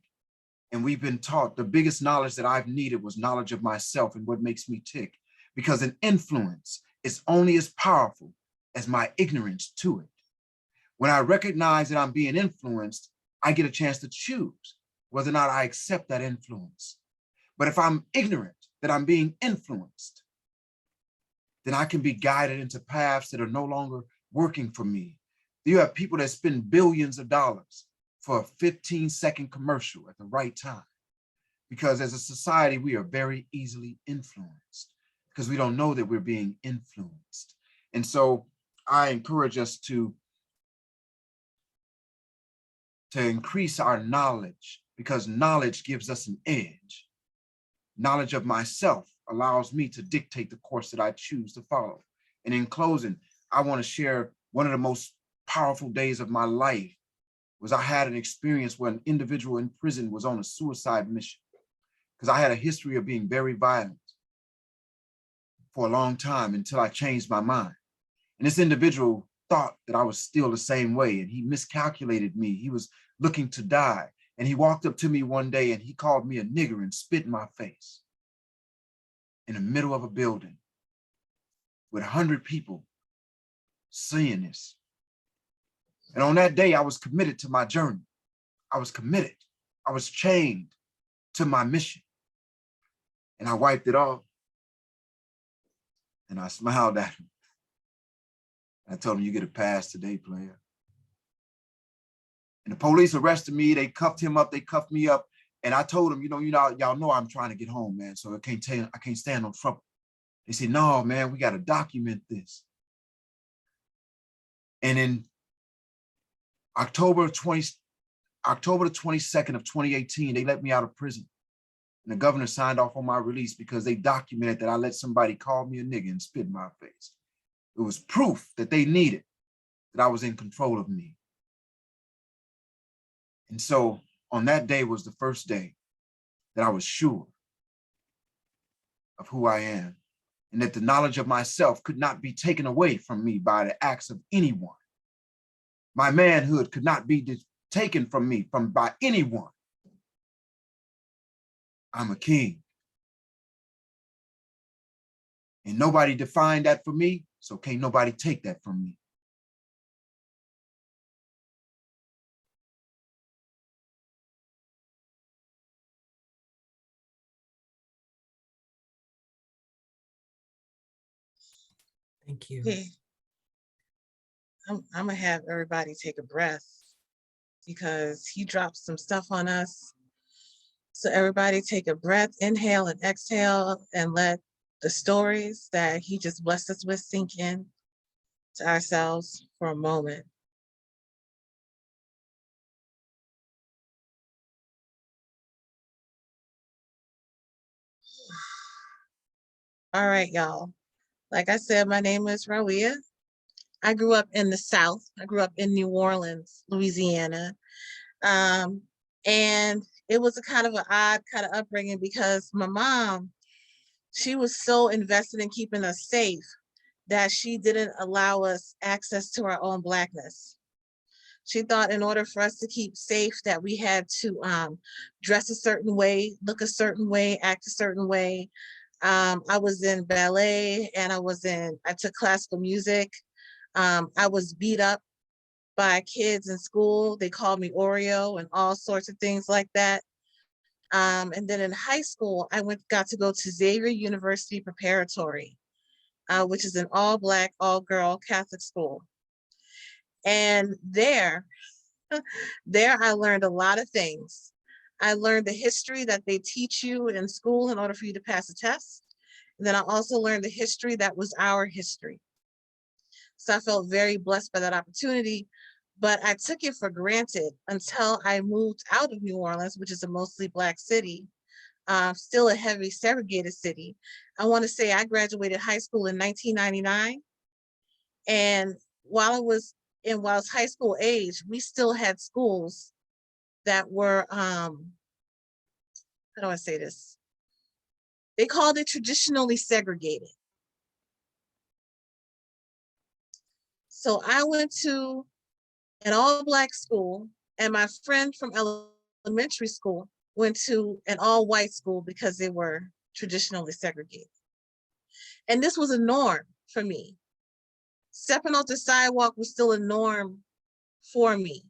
And we've been taught the biggest knowledge that I've needed was knowledge of myself and what makes me tick, because an influence is only as powerful as my ignorance to it. When I recognize that I'm being influenced, I get a chance to choose whether or not I accept that influence. But if I'm ignorant that I'm being influenced, then I can be guided into paths that are no longer working for me. You have people that spend billions of dollars for a 15-second commercial at the right time, because as a society, we are very easily influenced because we don't know that we're being influenced. And so I encourage us to increase our knowledge, because knowledge gives us an edge. Knowledge of myself allows me to dictate the course that I choose to follow. And in closing, I want to share one of the most powerful days of my life was I had an experience where an individual in prison was on a suicide mission, because I had a history of being very violent for a long time until I changed my mind. And this individual thought that I was still the same way, and he miscalculated me. He was looking to die. And he walked up to me one day and he called me a nigger and spit in my face in the middle of a building with 100 people seeing this. And on that day, I was committed to my journey. I was committed. I was chained to my mission. And I wiped it off. And I smiled at him. I told him, you get a pass today, player. And the police arrested me. They cuffed him up. They cuffed me up. And I told them, y'all know I'm trying to get home, man. So I can't stand no trouble. They said, no, man, we got to document this. And in October the 22nd of 2018, they let me out of prison. And the governor signed off on my release because they documented that I let somebody call me a nigga and spit in my face. It was proof that they needed that I was in control of me. And so on that day was the first day that I was sure of who I am, and that the knowledge of myself could not be taken away from me by the acts of anyone. My manhood could not be taken from me by anyone. I'm a king. And nobody defined that for me, so can't nobody take that from me. Thank you. Okay. I'm gonna have everybody take a breath because he dropped some stuff on us. So everybody take a breath, inhale and exhale, and let the stories that he just blessed us with sink in to ourselves for a moment. All right, y'all. Like I said, my name is Rawia. I grew up in the South. I grew up in New Orleans, Louisiana. And it was a kind of an odd kind of upbringing because my mom, she was so invested in keeping us safe that she didn't allow us access to our own Blackness. She thought in order for us to keep safe that we had to dress a certain way, look a certain way, act a certain way. I was in ballet and I took classical music. I was beat up by kids in school. They called me Oreo and all sorts of things like that. And then in high school, I got to go to Xavier University Preparatory, which is an all Black, all girl Catholic school. And there I learned a lot of things. I learned the history that they teach you in school in order for you to pass a test. And then I also learned the history that was our history. So I felt very blessed by that opportunity, but I took it for granted until I moved out of New Orleans, which is a mostly Black city, still a heavy segregated city. I want to say I graduated high school in 1999. And while it's high school age, we still had schools that were, how do I say this? They called it traditionally segregated. So I went to an all Black school, and my friend from elementary school went to an all white school because they were traditionally segregated. And this was a norm for me. Stepping off the sidewalk was still a norm for me.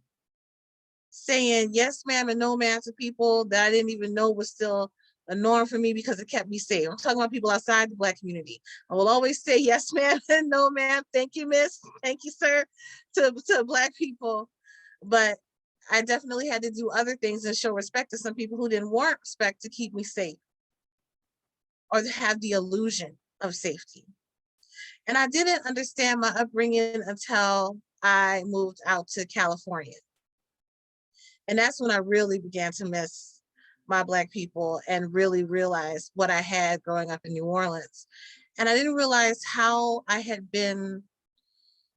Saying yes, ma'am, and no, ma'am to people that I didn't even know was still a norm for me because it kept me safe. I'm talking about people outside the Black community. I will always say yes, ma'am, and no, ma'am. Thank you, miss. Thank you, sir, to Black people. But I definitely had to do other things and show respect to some people who didn't want respect to keep me safe or to have the illusion of safety. And I didn't understand my upbringing until I moved out to California. And that's when I really began to miss my Black people and really realized what I had growing up in New Orleans. And I didn't realize how I had been.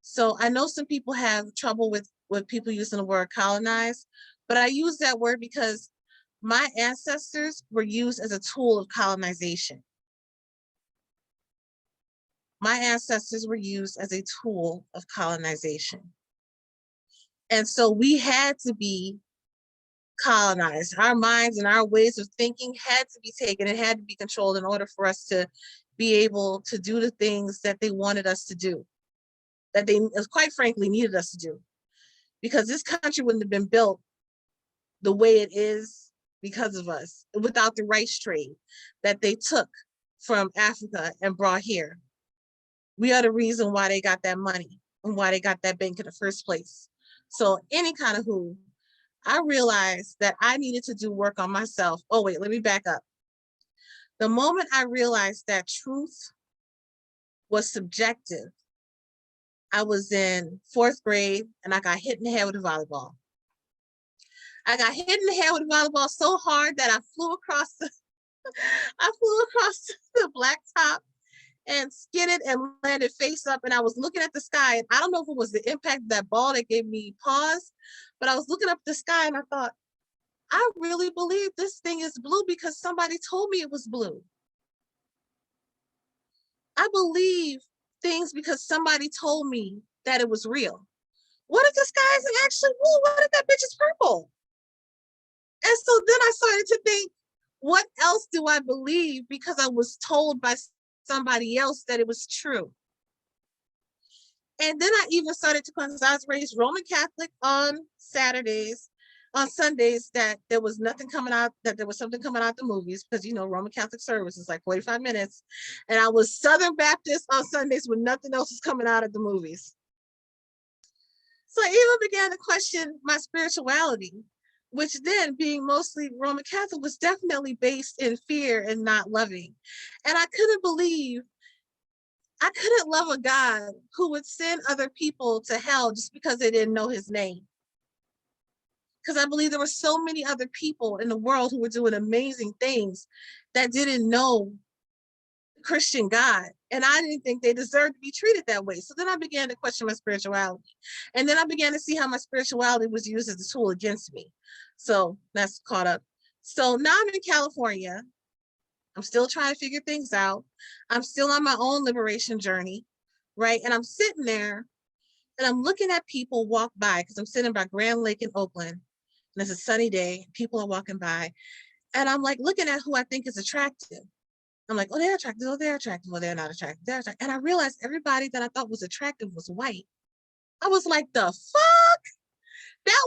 So I know some people have trouble with with people using the word colonize, but I use that word because my ancestors were used as a tool of colonization. My ancestors were used as a tool of colonization. And so we had to be colonized. Our minds and our ways of thinking had to be taken. It had to be controlled in order for us to be able to do the things that they wanted us to do, that they quite frankly needed us to do. Because this country wouldn't have been built the way it is because of us, without the rice trade that they took from Africa and brought here. We are the reason why they got that money and why they got that bank in the first place. So any kind of who, I realized that I needed to do work on myself. Oh, wait, let me back up. The moment I realized that truth was subjective, I was in 4th grade and I got hit in the head with a volleyball. I got hit in the head with a volleyball so hard that I flew across the blacktop and skidded and landed face up. And I was looking at the sky, and I don't know if it was the impact of that ball that gave me pause, but I was looking up at the sky and I thought, I really believe this thing is blue because somebody told me it was blue. I believe things because somebody told me that it was real. What if the sky isn't actually blue? What if that bitch is purple? And so then I started to think, what else do I believe because I was told by somebody else that it was true? And then I even started to, because I was raised Roman Catholic on Saturdays, on Sundays, that there was nothing coming out, that there was something coming out the movies, because, you know, Roman Catholic service is like 45 minutes. And I was Southern Baptist on Sundays when nothing else was coming out of the movies. So I even began to question my spirituality, which then, being mostly Roman Catholic, was definitely based in fear and not loving. And I couldn't believe, I couldn't love a God who would send other people to hell just because they didn't know his name. Because I believe there were so many other people in the world who were doing amazing things that didn't know Christian God. And I didn't think they deserved to be treated that way. So then I began to question my spirituality. And then I began to see how my spirituality was used as a tool against me. So that's caught up. So now I'm in California. I'm still trying to figure things out. I'm still on my own liberation journey, right? And I'm sitting there and I'm looking at people walk by, because I'm sitting by Grand Lake in Oakland, and it's a sunny day, people are walking by, and I'm like looking at who I think is attractive. I'm like, oh, they're attractive, oh, they're attractive, oh, they're not attractive, they're attractive. And I realized everybody that I thought was attractive was white. I was like, the fuck? That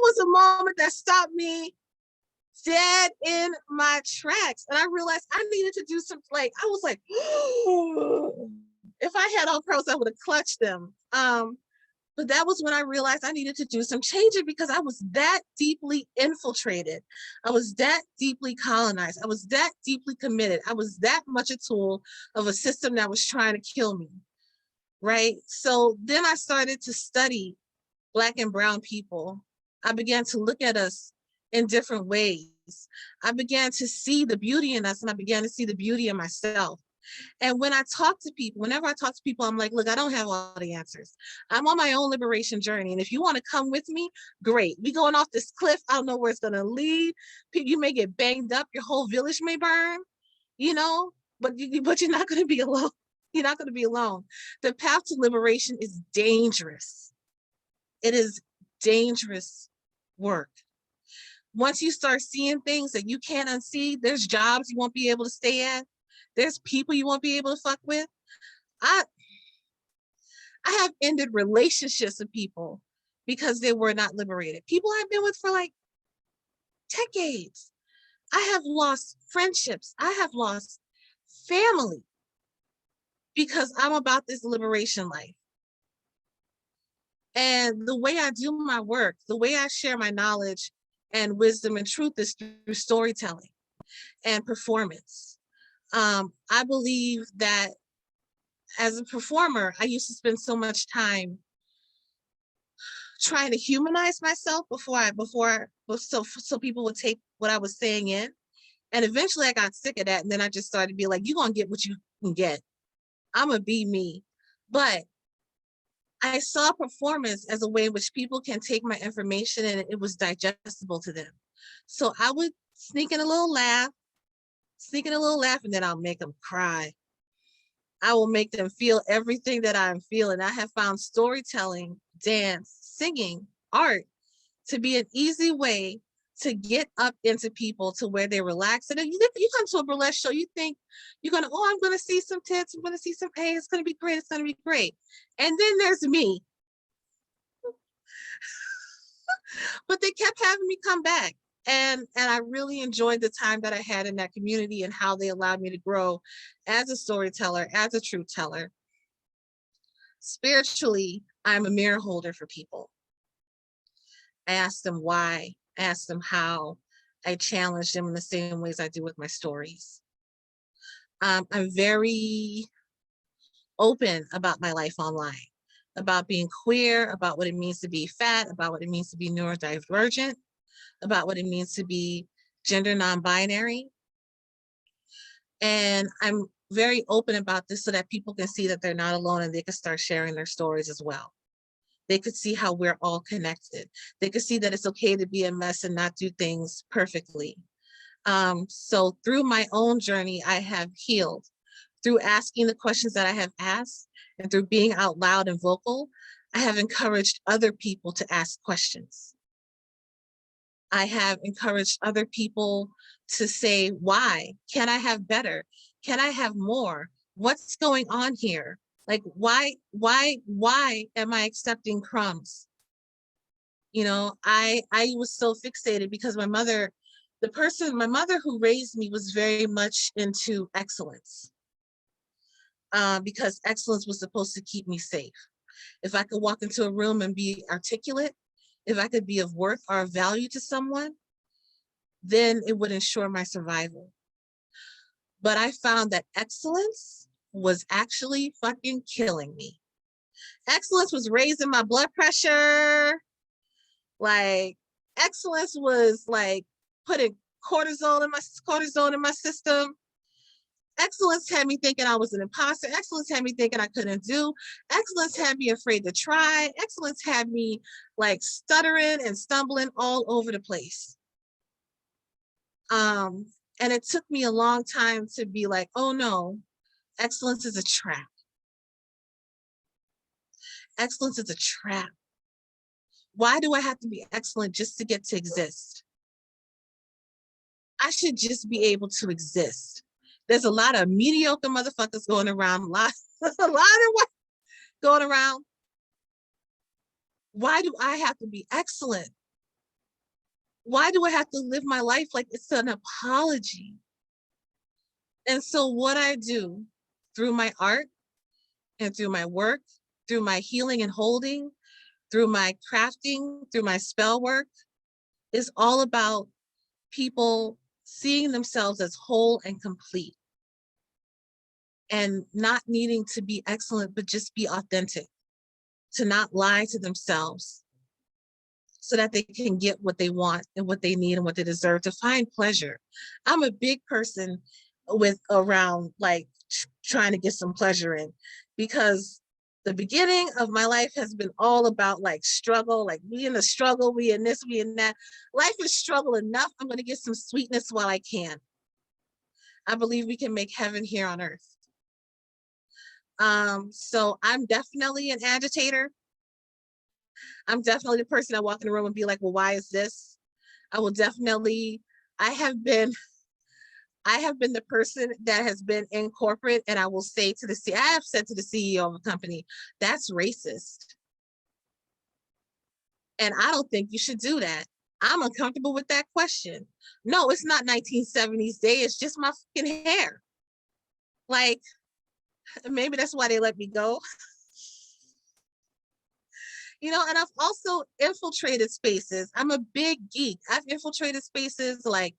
was a moment that stopped me dead in my tracks. And I realized I needed to do some, like, I was like, if I had all pearls, I would have clutched them. But that was when I realized I needed to do some changing, because I was that deeply infiltrated. I was that deeply colonized. I was that deeply committed. I was that much a tool of a system that was trying to kill me, right? So then I started to study Black and brown people. I began to look at us in different ways. I began to see the beauty in us, and I began to see the beauty in myself. And when I talk to people, whenever I talk to people, I'm like, look, I don't have all the answers. I'm on my own liberation journey. And if you want to come with me, great. We going off this cliff. I don't know where it's going to lead. You may get banged up. Your whole village may burn, you know, but you're not going to be alone. You're not going to be alone. The path to liberation is dangerous. It is dangerous work. Once you start seeing things that you can't unsee, there's jobs you won't be able to stay at. There's people you won't be able to fuck with. I have ended relationships with people because they were not liberated. People I've been with for like decades. I have lost friendships. I have lost family because I'm about this liberation life. And the way I do my work, the way I share my knowledge and wisdom and truth is through storytelling and performance. I believe that as a performer, I used to spend so much time trying to humanize myself so people would take what I was saying in. And eventually I got sick of that. And then I just started to be like, you're going to get what you can get. I'm going to be me. But I saw performance as a way in which people can take my information and it was digestible to them. So I would sneak in a little laugh, and then I'll make them cry. I will make them feel everything that I'm feeling. I have found storytelling, dance, singing, art to be an easy way to get up into people to where they relax. And then you come to a burlesque show, you think you're gonna, oh, I'm gonna see some tits, I'm gonna see some, hey, it's gonna be great, it's gonna be great. And then there's me. But they kept having me come back. And I really enjoyed the time that I had in that community and how they allowed me to grow as a storyteller, as a truth teller. Spiritually, I'm a mirror holder for people. I ask them why, I ask them how, I challenge them in the same ways I do with my stories. I'm very open about my life online, about being queer, about what it means to be fat, about what it means to be neurodivergent, about what it means to be gender non-binary. And I'm very open about this so that people can see that they're not alone and they can start sharing their stories as well. They could see how we're all connected. They could see that it's okay to be a mess and not do things perfectly. So through my own journey, I have healed. Through asking the questions that I have asked and through being out loud and vocal, I have encouraged other people to ask questions. I have encouraged other people to say, why? Can I have better? Can I have more? What's going on here? Like, why am I accepting crumbs? You know, I was so fixated because my mother who raised me was very much into excellence. Because excellence was supposed to keep me safe. If I could walk into a room and be articulate, if I could be of worth or of value to someone, then it would ensure my survival. But I found that excellence was actually fucking killing me. Excellence was raising my blood pressure. Like, excellence was like putting cortisone in my system. Excellence had me thinking I was an imposter. Excellence had me thinking I couldn't do. Excellence had me afraid to try. Excellence had me like stuttering and stumbling all over the place. And it took me a long time to be like, oh no, excellence is a trap. Excellence is a trap. Why do I have to be excellent just to get to exist? I should just be able to exist. There's a lot of mediocre motherfuckers going around, a lot of going around. Why do I have to be excellent? Why do I have to live my life like it's an apology? And so what I do through my art and through my work, through my healing and holding, through my crafting, through my spell work, is all about people seeing themselves as whole and complete and not needing to be excellent, but just be authentic, to not lie to themselves so that they can get what they want and what they need and what they deserve, to find pleasure. I'm a big person with around like trying to get some pleasure in, because the beginning of my life has been all about like struggle, like we in the struggle, we in this, we in that. Life is struggle enough. I'm gonna get some sweetness while I can. I believe we can make heaven here on earth. So I'm definitely an agitator. I'm definitely the person that walk in the room and be like, well, why is this? I have been the person that has been in corporate, and I will say to I have said to the CEO of a company, that's racist. And I don't think you should do that. I'm uncomfortable with that question. No, it's not 1970s day, it's just my fucking hair. Like, maybe that's why they let me go. You know, and I've also infiltrated spaces. I'm a big geek. I've infiltrated spaces like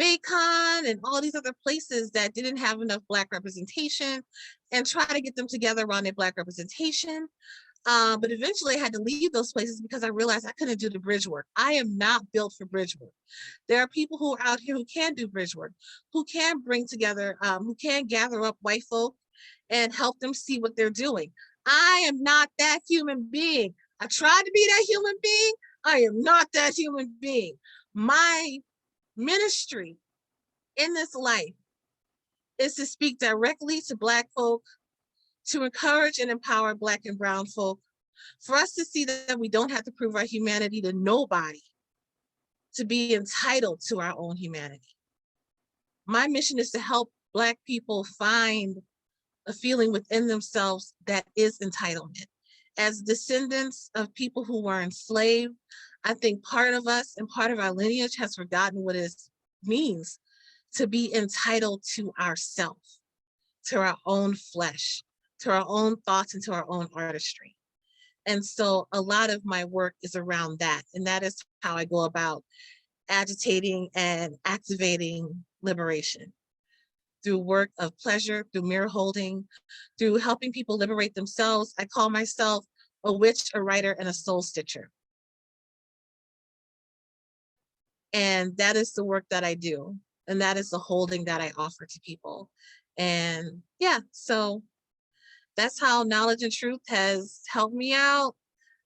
Baycon and all these other places that didn't have enough Black representation and try to get them together around their Black representation. But eventually I had to leave those places because I realized I couldn't do the bridge work. I am not built for bridge work. There are people who are out here who can do bridge work, who can bring together, who can gather up white folk and help them see what they're doing. I am not that human being. I tried to be that human being. I am not that human being. My ministry in this life is to speak directly to Black folk, to encourage and empower Black and brown folk, for us to see that we don't have to prove our humanity to nobody, to be entitled to our own humanity. My mission is to help Black people find a feeling within themselves that is entitlement. As descendants of people who were enslaved, I think part of us and part of our lineage has forgotten what it means to be entitled to ourself, to our own flesh, to our own thoughts, and to our own artistry. And so a lot of my work is around that. And that is how I go about agitating and activating liberation, through work of pleasure, through mirror holding, through helping people liberate themselves. I call myself a witch, a writer, and a soul stitcher. And that is the work that I do. And that is the holding that I offer to people. And yeah, so that's how Knowledge and Truth has helped me out.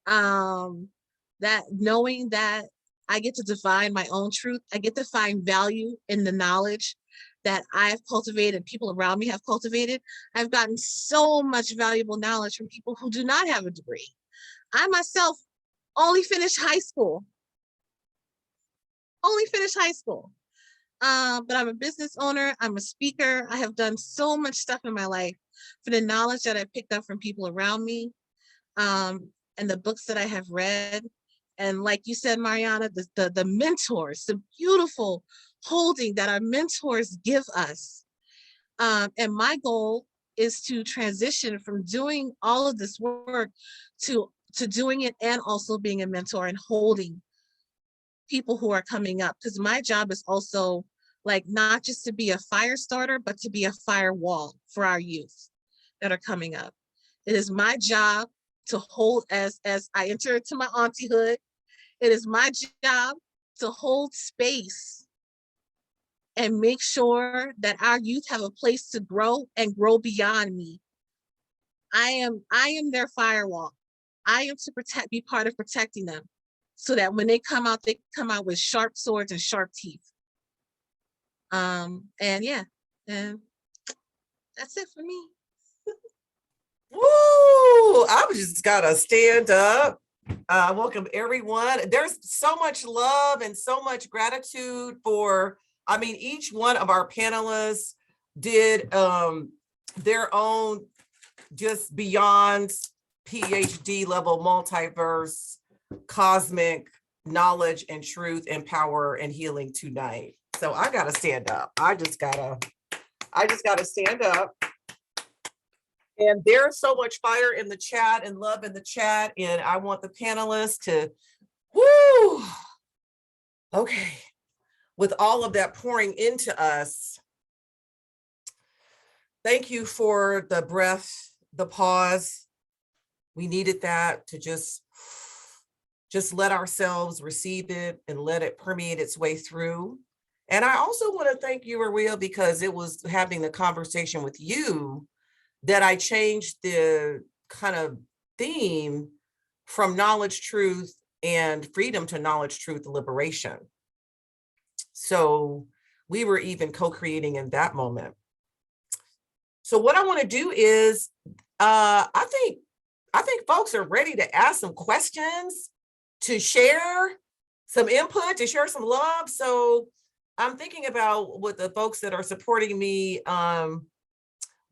That knowing that I get to define my own truth, I get to find value in the knowledge that I've cultivated and people around me have cultivated. I've gotten so much valuable knowledge from people who do not have a degree. I myself only finished high school. But I'm a business owner, I'm a speaker. I have done so much stuff in my life for the knowledge that I picked up from people around me, and the books that I have read. And like you said, Mariana, the mentors, the beautiful holding that our mentors give us. And my goal is to transition from doing all of this work to doing it and also being a mentor and holding people who are coming up. Because my job is also like not just to be a fire starter, but to be a firewall for our youth that are coming up. It is my job to hold, as I enter into my auntyhood, it is my job to hold space and make sure that our youth have a place to grow and grow beyond me. I am their firewall. I am to be part of protecting them so that when they come out with sharp swords and sharp teeth. And yeah, and that's it for me. Woo! I just gotta stand up. Welcome everyone. There's so much love and so much gratitude for, I mean, each one of our panelists did their own just beyond PhD level multiverse cosmic knowledge and truth and power and healing tonight. So I gotta stand up. I just gotta stand up. And there's so much fire in the chat and love in the chat. And I want the panelists to, whoo, okay. With all of that pouring into us, thank you for the breath, the pause. We needed that to just let ourselves receive it and let it permeate its way through. And I also want to thank you, Aria, because it was having the conversation with you that I changed the kind of theme from knowledge, truth, and freedom to knowledge, truth, liberation. So we were even co-creating in that moment. So what I want to do is, I think folks are ready to ask some questions, to share some input, to share some love. So I'm thinking about what the folks that are supporting me,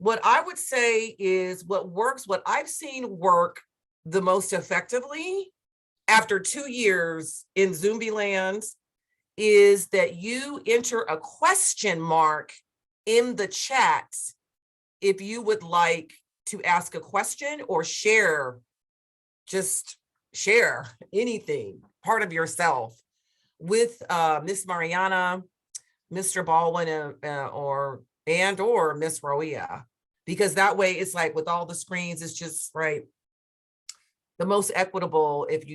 what I would say is what I've seen work the most effectively after 2 years in Zombieland is that you enter a question mark in the chat if you would like to ask a question or share, just share anything, part of yourself with Miss Mariana, Mr. Baldwin, or Miss Roia, because that way it's like with all the screens, it's just right. The most equitable if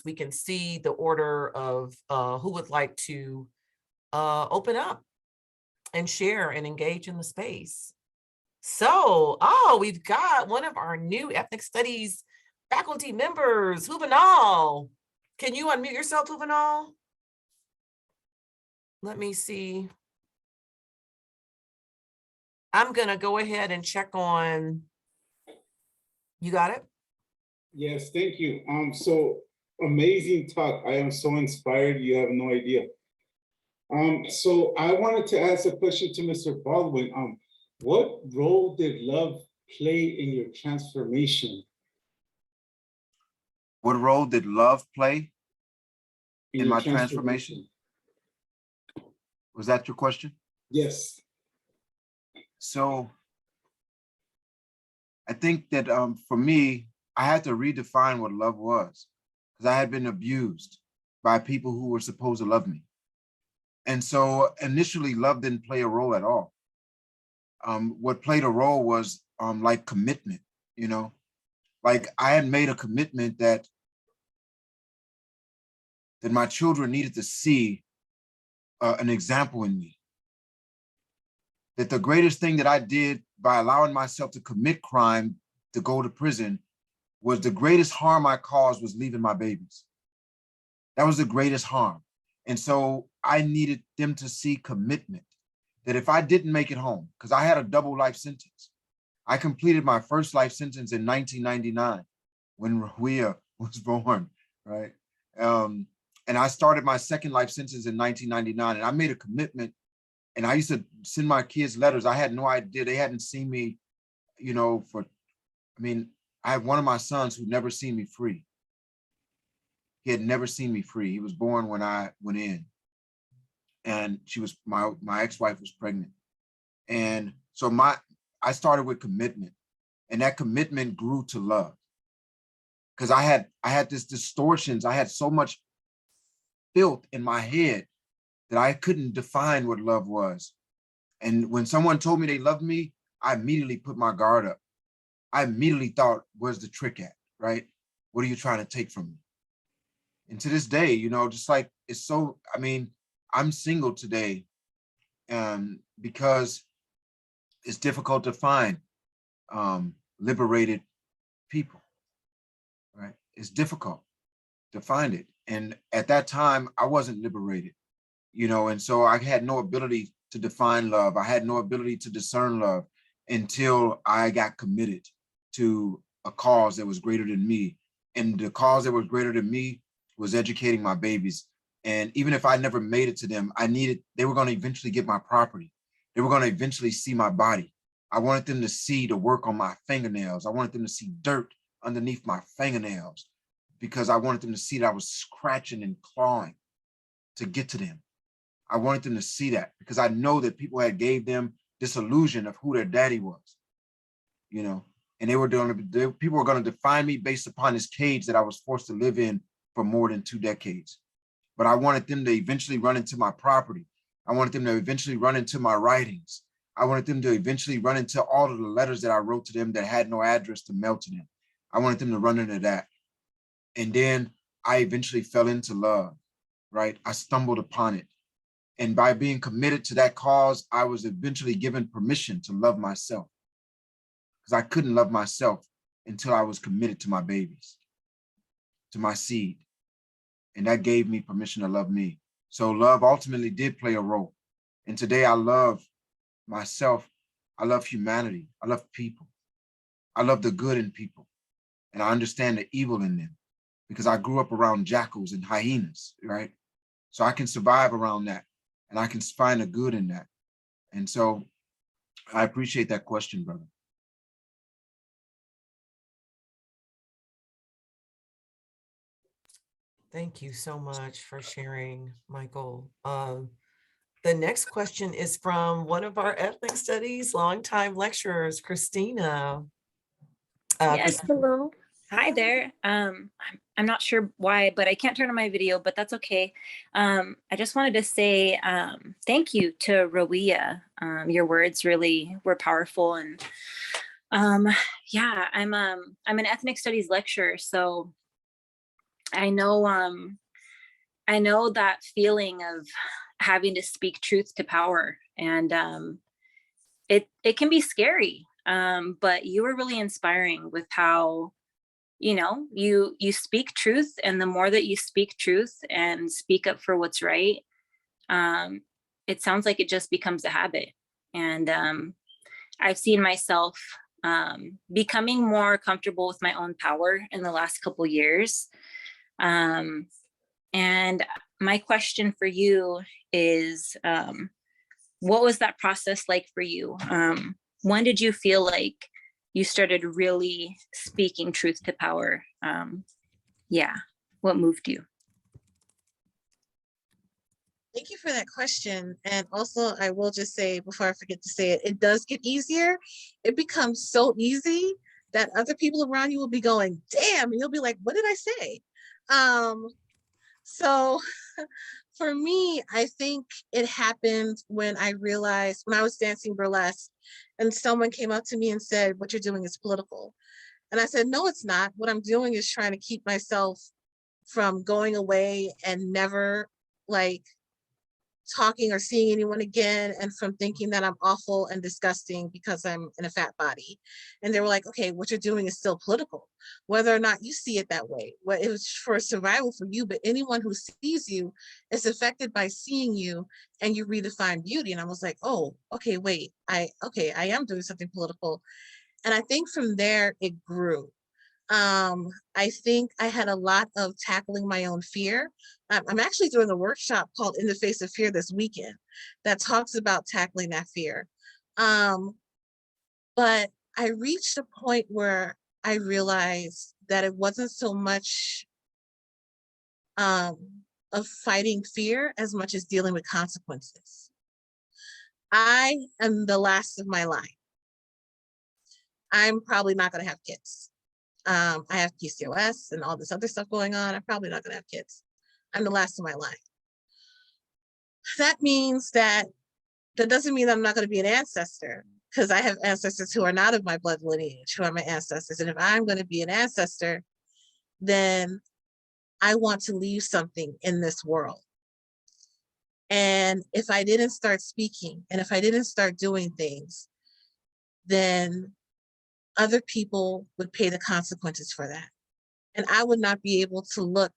we can see the order of who would like to open up and share and engage in the space. So, oh, we've got one of our new ethnic studies faculty members, Hubanal. Can you unmute yourself, Hubanal? Let me see. I'm gonna go ahead and check on. You got it? Yes, thank you. So amazing talk. I am so inspired. You have no idea. So I wanted to ask a question to Mr. Baldwin. What role did love play in your transformation? What role did love play in my transformation? Was that your question? Yes. So I think that for me, I had to redefine what love was, because I had been abused by people who were supposed to love me. And so initially love didn't play a role at all. What played a role was like commitment, you know, like I had made a commitment that my children needed to see an example in me. That the greatest thing that I did by allowing myself to commit crime, to go to prison, was the greatest harm I caused was leaving my babies. That was the greatest harm. And so I needed them to see commitment, that if I didn't make it home, because I had a double life sentence. I completed my first life sentence in 1999 when Rahuia was born, right? And I started my second life sentence in 1999, and I made a commitment. And I used to send my kids letters. I had no idea. They hadn't seen me, you know, I have one of my sons who never seen me free. He had never seen me free. He was born when I went in. And she was, my ex-wife was pregnant. And so I started with commitment, and that commitment grew to love. Because I had this distortions. I had so much filth in my head that I couldn't define what love was. And when someone told me they loved me, I immediately put my guard up. I immediately thought, where's the trick at, right? What are you trying to take from me? And to this day, you know, just like it's so, I mean, I'm single today because it's difficult to find liberated people, right? It's difficult to find it. And at that time, I wasn't liberated, you know, and so I had no ability to define love. I had no ability to discern love until I got committed to a cause that was greater than me. And the cause that was greater than me was educating my babies. And even if I never made it to them, they were going to eventually get my property. They were going to eventually see my body. I wanted them to see the work on my fingernails. I wanted them to see dirt underneath my fingernails, because I wanted them to see that I was scratching and clawing to get to them. I wanted them to see that, because I know that people had gave them this illusion of who their daddy was, you know, and people were going to define me based upon this cage that I was forced to live in for more than 2 decades. But I wanted them to eventually run into my property. I wanted them to eventually run into my writings. I wanted them to eventually run into all of the letters that I wrote to them that had no address to mail to them. I wanted them to run into that. And then I eventually fell into love, right? I stumbled upon it. And by being committed to that cause, I was eventually given permission to love myself, because I couldn't love myself until I was committed to my babies, to my seed. And that gave me permission to love me. So love ultimately did play a role. And today I love myself. I love humanity. I love people. I love the good in people. And I understand the evil in them, because I grew up around jackals and hyenas, right? So I can survive around that, and I can find the good in that. And so I appreciate that question, brother. Thank you so much for sharing, Michael. The next question is from one of our ethnic studies longtime lecturers, Christina. Yes, hello. Hi there. I'm not sure why, but I can't turn on my video, but that's okay. I just wanted to say thank you to Rawia. Your words really were powerful, and yeah, I'm an ethnic studies lecturer, so I know that feeling of having to speak truth to power, and it can be scary. But you were really inspiring with how, you know, you speak truth, and the more that you speak truth and speak up for what's right, it sounds like it just becomes a habit. And I've seen myself becoming more comfortable with my own power in the last couple years. And my question for you is, what was that process like for you? When did you feel like you started really speaking truth to power? Yeah, what moved you? Thank you for that question. And also, I will just say, before I forget to say it, it does get easier. It becomes so easy that other people around you will be going, damn, and you'll be like, what did I say? So for me, I think it happened when I realized, when I was dancing burlesque and someone came up to me and said, what you're doing is political. And I said, no, it's not. What I'm doing is trying to keep myself from going away and never like talking or seeing anyone again, and from thinking that I'm awful and disgusting because I'm in a fat body. And they were like, okay, what you're doing is still political, whether or not you see it that way. Well, it was for survival for you, but anyone who sees you is affected by seeing you, and you redefine beauty. And I was like, oh, okay, wait, I am doing something political. And I think from there it grew. I think I had a lot of tackling my own fear. I'm actually doing a workshop called In the Face of Fear this weekend that talks about tackling that fear. But I reached a point where I realized that it wasn't so much of fighting fear as much as dealing with consequences. I am the last of my line. I'm probably not going to have kids. I have PCOS and all this other stuff going on. I'm probably not going to have kids. I'm the last of my line. That means that doesn't mean that I'm not going to be an ancestor, because I have ancestors who are not of my blood lineage, who are my ancestors. And if I'm going to be an ancestor, then I want to leave something in this world. And if I didn't start speaking, and if I didn't start doing things, then other people would pay the consequences for that. And I would not be able to look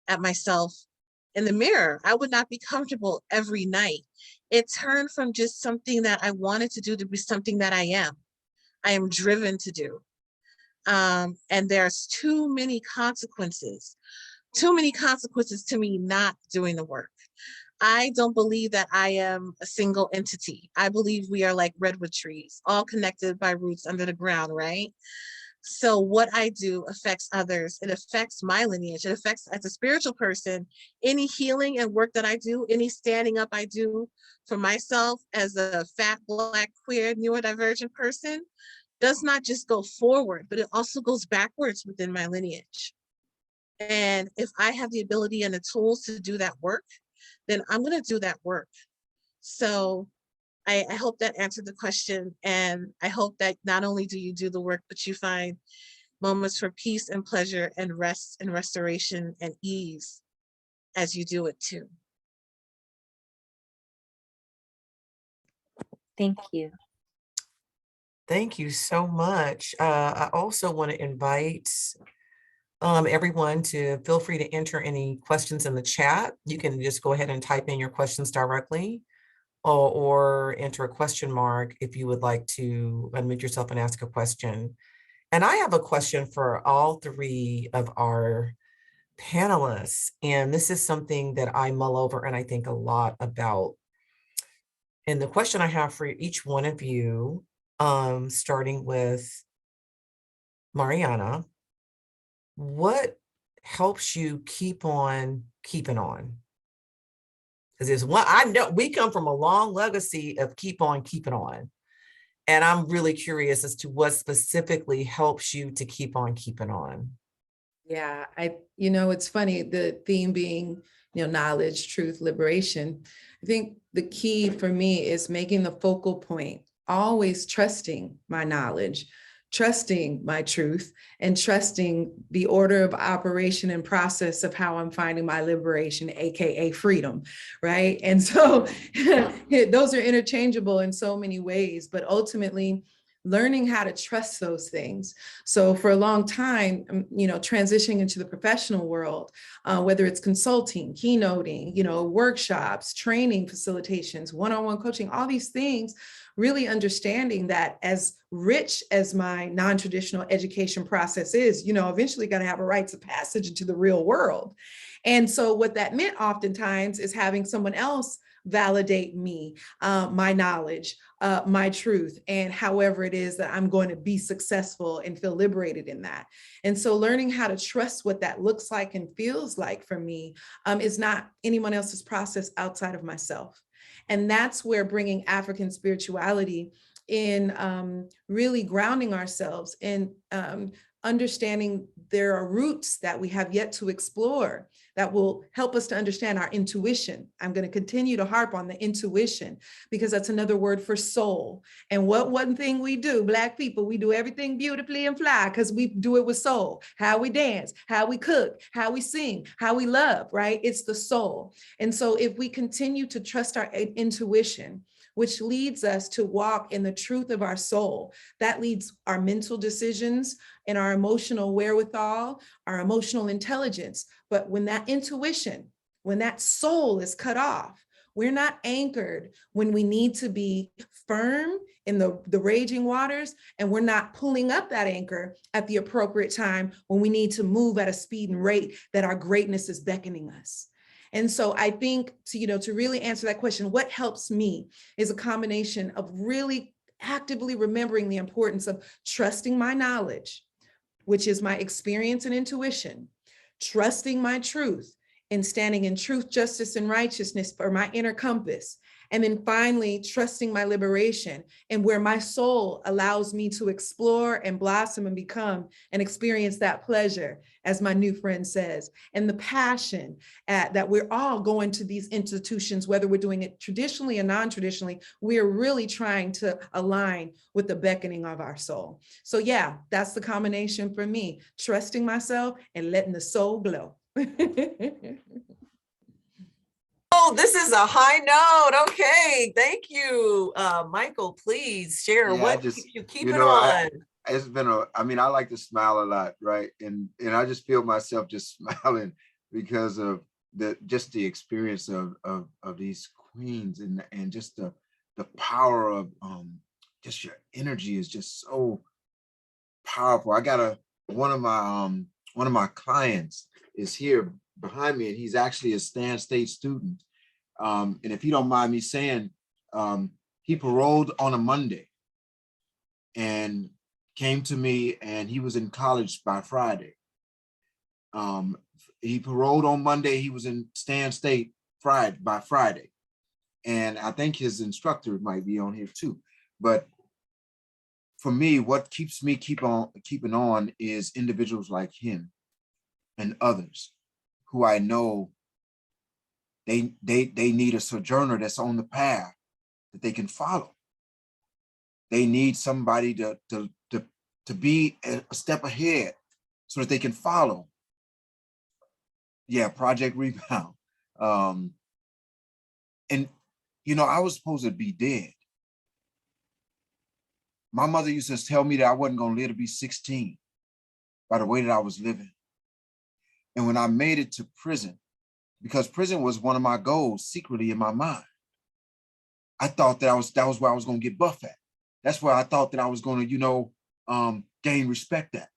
at myself in the mirror. I would not be comfortable every night. It turned from just something that I wanted to do to be something that I am driven to do. And there's too many consequences to me not doing the work. I don't believe that I am a single entity. I believe we are like redwood trees, all connected by roots under the ground, right? So what I do affects others. It affects my lineage. It affects, as a spiritual person, any healing and work that I do, any standing up I do for myself as a fat, Black, queer, neurodivergent person, does not just go forward, but it also goes backwards within my lineage. And if I have the ability and the tools to do that work, then I'm going to do that work. So I hope that answered the question. And I hope that not only do you do the work, but you find moments for peace and pleasure and rest and restoration and ease as you do it too. Thank you. Thank you so much. I also want to invite everyone to feel free to enter any questions in the chat. You can just go ahead and type in your questions directly, or enter a question mark if you would like to unmute yourself and ask a question. And I have a question for all three of our panelists. And this is something that I mull over and I think a lot about. And the question I have for each one of you, starting with Mariana, what helps you keep on keeping on? Because there's one, I know we come from a long legacy of keep on keeping on. And I'm really curious as to what specifically helps you to keep on keeping on. Yeah, it's funny, the theme being, knowledge, truth, liberation. I think the key for me is making the focal point, always trusting my knowledge, trusting my truth, and trusting the order of operation and process of how I'm finding my liberation, AKA freedom, right? And so those are interchangeable in so many ways, but ultimately learning how to trust those things. So for a long time, transitioning into the professional world, whether it's consulting, keynoting, workshops, training, facilitations, one-on-one coaching, all these things, really understanding that as rich as my non-traditional education process is, eventually got to have a rites of passage into the real world. And so what that meant oftentimes is having someone else validate me, my knowledge, my truth, and however it is that I'm going to be successful and feel liberated in that. And so learning how to trust what that looks like and feels like for me is not anyone else's process outside of myself. And that's where bringing African spirituality in really grounding ourselves in understanding there are roots that we have yet to explore that will help us to understand our intuition. I'm going to continue to harp on the intuition because that's another word for soul. And what one thing we do, Black people, we do everything beautifully and fly because we do it with soul. How we dance, how we cook, how we sing, how we love, right? It's the soul. And so if we continue to trust our intuition, which leads us to walk in the truth of our soul, that leads our mental decisions and our emotional wherewithal, our emotional intelligence. But when that intuition, when that soul is cut off, we're not anchored when we need to be firm in the raging waters, and we're not pulling up that anchor at the appropriate time when we need to move at a speed and rate that our greatness is beckoning us. And so I think to really answer that question, what helps me is a combination of really actively remembering the importance of trusting my knowledge, which is my experience and intuition, trusting my truth and standing in truth, justice, and righteousness for my inner compass. And then finally, trusting my liberation and where my soul allows me to explore and blossom and become and experience that pleasure, as my new friend says, and the passion that we're all going to these institutions, whether we're doing it traditionally or non-traditionally, we're really trying to align with the beckoning of our soul. So yeah, that's the combination for me, trusting myself and letting the soul glow. Oh, this is a high note. Okay, thank you. Michael, please share what keeps you keeping on. It's been I like to smile a lot, right? And I just feel myself just smiling because of the experience of these queens and just the power of just your energy is just so powerful. I got one of my clients is here behind me, and he's actually a Stan State student. And if you don't mind me saying, he paroled on a Monday and came to me, and he was in college by Friday. He paroled on Monday. He was in Stan State by Friday. And I think his instructor might be on here too. But for me, what keeps me keeping on is individuals like him and others who I know they need a sojourner that's on the path that they can follow. They need somebody to be a step ahead so that they can follow. Yeah, Project Rebound. And I was supposed to be dead. My mother used to tell me that I wasn't going to live to be 16 by the way that I was living. And when I made it to prison, because prison was one of my goals secretly in my mind, I thought that was where I was going to get buff at. That's where I thought that I was going to, gain respect at.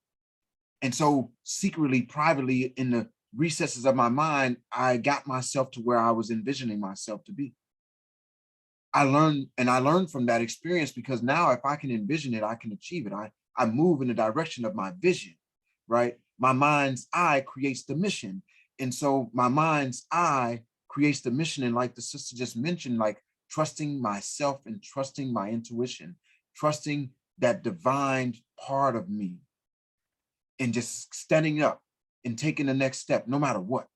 And so secretly, privately, in the recesses of my mind, I got myself to where I was envisioning myself to be. I learned from that experience, because now if I can envision it, I can achieve it. I move in the direction of my vision, right? My mind's eye creates the mission. And so my mind's eye creates the mission. And like the sister just mentioned, like trusting myself and trusting my intuition, trusting that divine part of me, and just standing up and taking the next step, no matter what.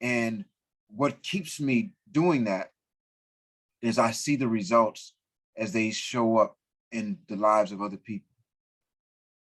And what keeps me doing that is I see the results as they show up in the lives of other people.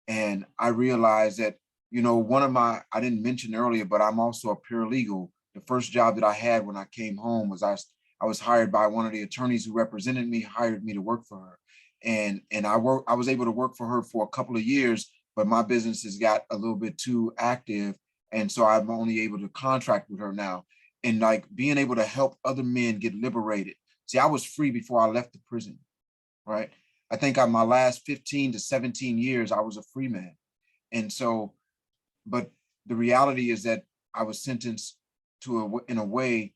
And I realize that, I didn't mention earlier, but I'm also a paralegal. The first job that I had when I came home was I was hired by one of the attorneys who represented me, hired me to work for her. And I was able to work for her for a couple of years, but my business has got a little bit too active. And so I'm only able to contract with her now. And like being able to help other men get liberated. See, I was free before I left the prison, right? I think on my last 15 to 17 years, I was a free man. And so, but the reality is that I was sentenced to in a way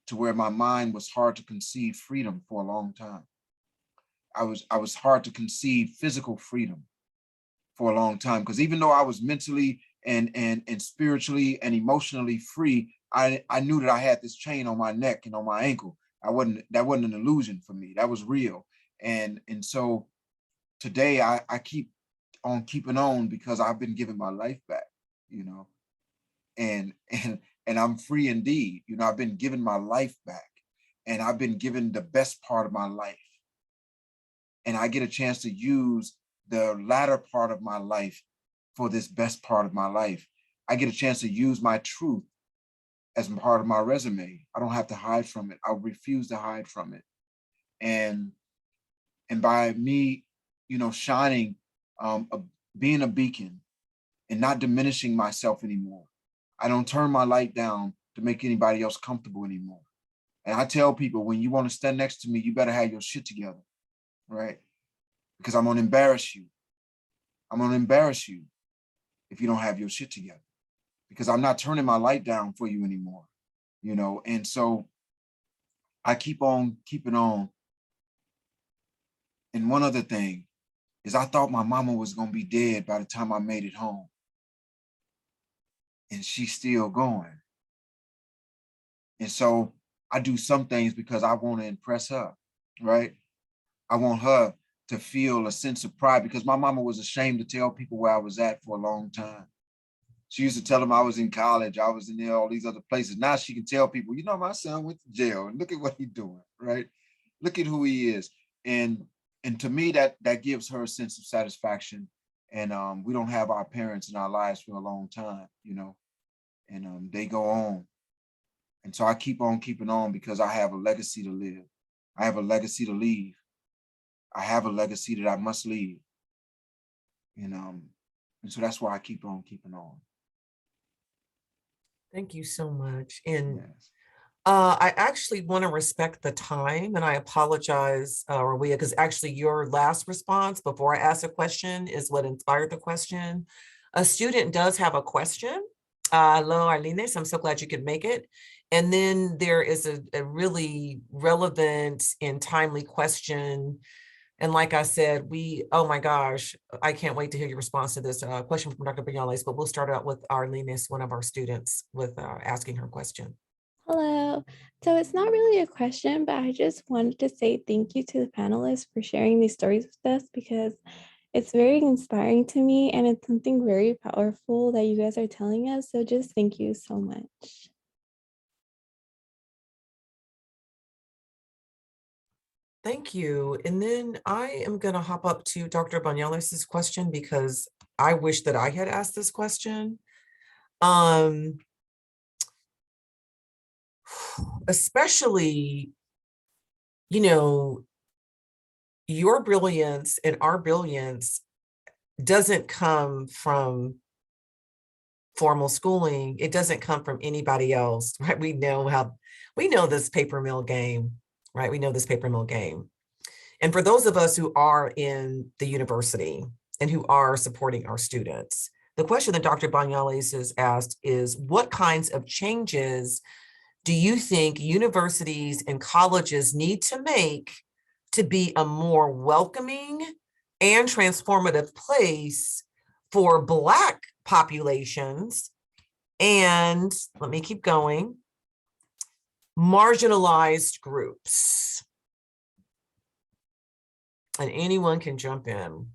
to where my mind was hard to conceive freedom for a long time. I was hard to conceive physical freedom for a long time, because even though I was mentally and spiritually and emotionally free, I knew that I had this chain on my neck and on my ankle. That wasn't an illusion for me. That was real. And so today I keep on keeping on because I've been given my life back, you know, and I'm free indeed. You know, I've been given my life back, and I've been given the best part of my life. And I get a chance to use the latter part of my life for this best part of my life. I get a chance to use my truth as part of my resume. I don't have to hide from it. I refuse to hide from it. And by me, you know, shining, being a beacon and not diminishing myself anymore. I don't turn my light down to make anybody else comfortable anymore. And I tell people, when you want to stand next to me, you better have your shit together, right? Because I'm gonna embarrass you. I'm gonna embarrass you if you don't have your shit together, because I'm not turning my light down for you anymore, you know? And so I keep on keeping on. And one other thing is, I thought my mama was gonna be dead by the time I made it home. And she's still going. And so I do some things because I want to impress her, right? I want her to feel a sense of pride, because my mama was ashamed to tell people where I was at for a long time. She used to tell them I was in college, I was in there, all these other places. Now she can tell people, you know, my son went to jail and look at what he's doing, right? Look at who he is. And to me, that gives her a sense of satisfaction. And we don't have our parents in our lives for a long time, you know, and they go on. And so I keep on keeping on because I have a legacy to live. I have a legacy to leave. I have a legacy that I must leave. And so that's why I keep on keeping on. Thank you so much. And Yes. I actually want to respect the time, and I apologize, Rawia, because actually your last response before I asked a question is what inspired the question. A student does have a question. Hello, Arlene, I'm so glad you could make it. And then there is a really relevant and timely question. And like I said, oh my gosh, I can't wait to hear your response to this question from Dr. Banales, but we'll start out with Arlene, one of our students, with asking her question. Hello. So it's not really a question, but I just wanted to say thank you to the panelists for sharing these stories with us, because it's very inspiring to me and it's something very powerful that you guys are telling us. So just thank you so much. Thank you. And then I am going to hop up to Dr. Banales' question, because I wish that I had asked this question. Especially, you know, your brilliance and our brilliance doesn't come from formal schooling. It doesn't come from anybody else, right? We know this paper mill game, right? We know this paper mill game. And for those of us who are in the university and who are supporting our students, the question that Dr. Banales has asked is, what kinds of changes do you think universities and colleges need to make to be a more welcoming and transformative place for Black populations and, let me keep going, marginalized groups? And anyone can jump in.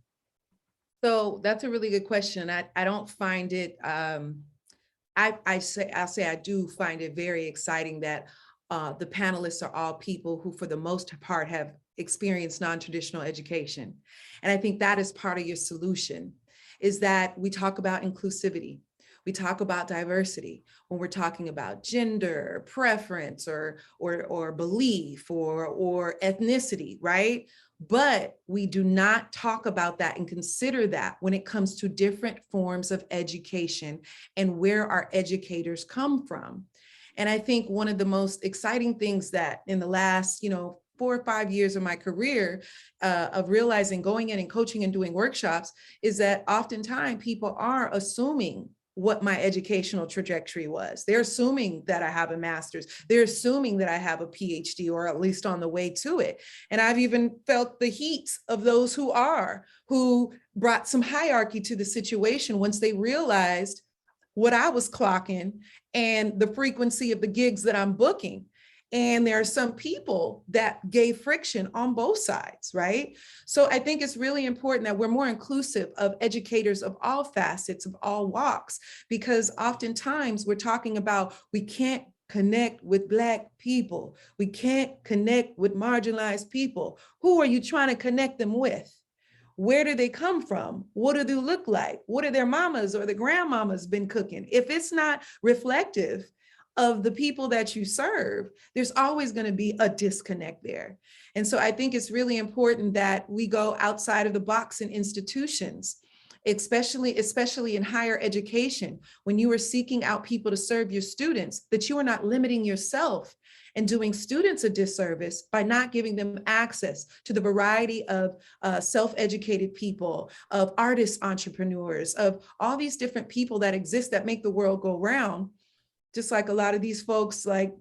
So that's a really good question. I don't find it, I'll say I do find it very exciting that the panelists are all people who, for the most part, have experienced non-traditional education. And I think that is part of your solution, is that we talk about inclusivity. We talk about diversity when we're talking about gender, preference, or belief, or ethnicity, right? But we do not talk about that and consider that when it comes to different forms of education and where our educators come from. And I think one of the most exciting things that in the last, 4 or 5 years of my career of realizing going in and coaching and doing workshops is that oftentimes people are assuming what my educational trajectory was. They're assuming that I have a master's. They're assuming that I have a PhD or at least on the way to it. And I've even felt the heat of those who brought some hierarchy to the situation once they realized what I was clocking and the frequency of the gigs that I'm booking. And there are some people that gave friction on both sides, right? So I think it's really important that we're more inclusive of educators of all facets, of all walks, because oftentimes we're talking about we can't connect with Black people. We can't connect with marginalized people. Who are you trying to connect them with? Where do they come from? What do they look like? What are their mamas or the grandmamas been cooking? If it's not reflective of the people that you serve, there's always going to be a disconnect there. And so I think it's really important that we go outside of the box in institutions, especially in higher education, when you are seeking out people to serve your students, that you are not limiting yourself and doing students a disservice by not giving them access to the variety of self-educated people, of artist entrepreneurs, of all these different people that exist that make the world go round. Just like a lot of these folks, like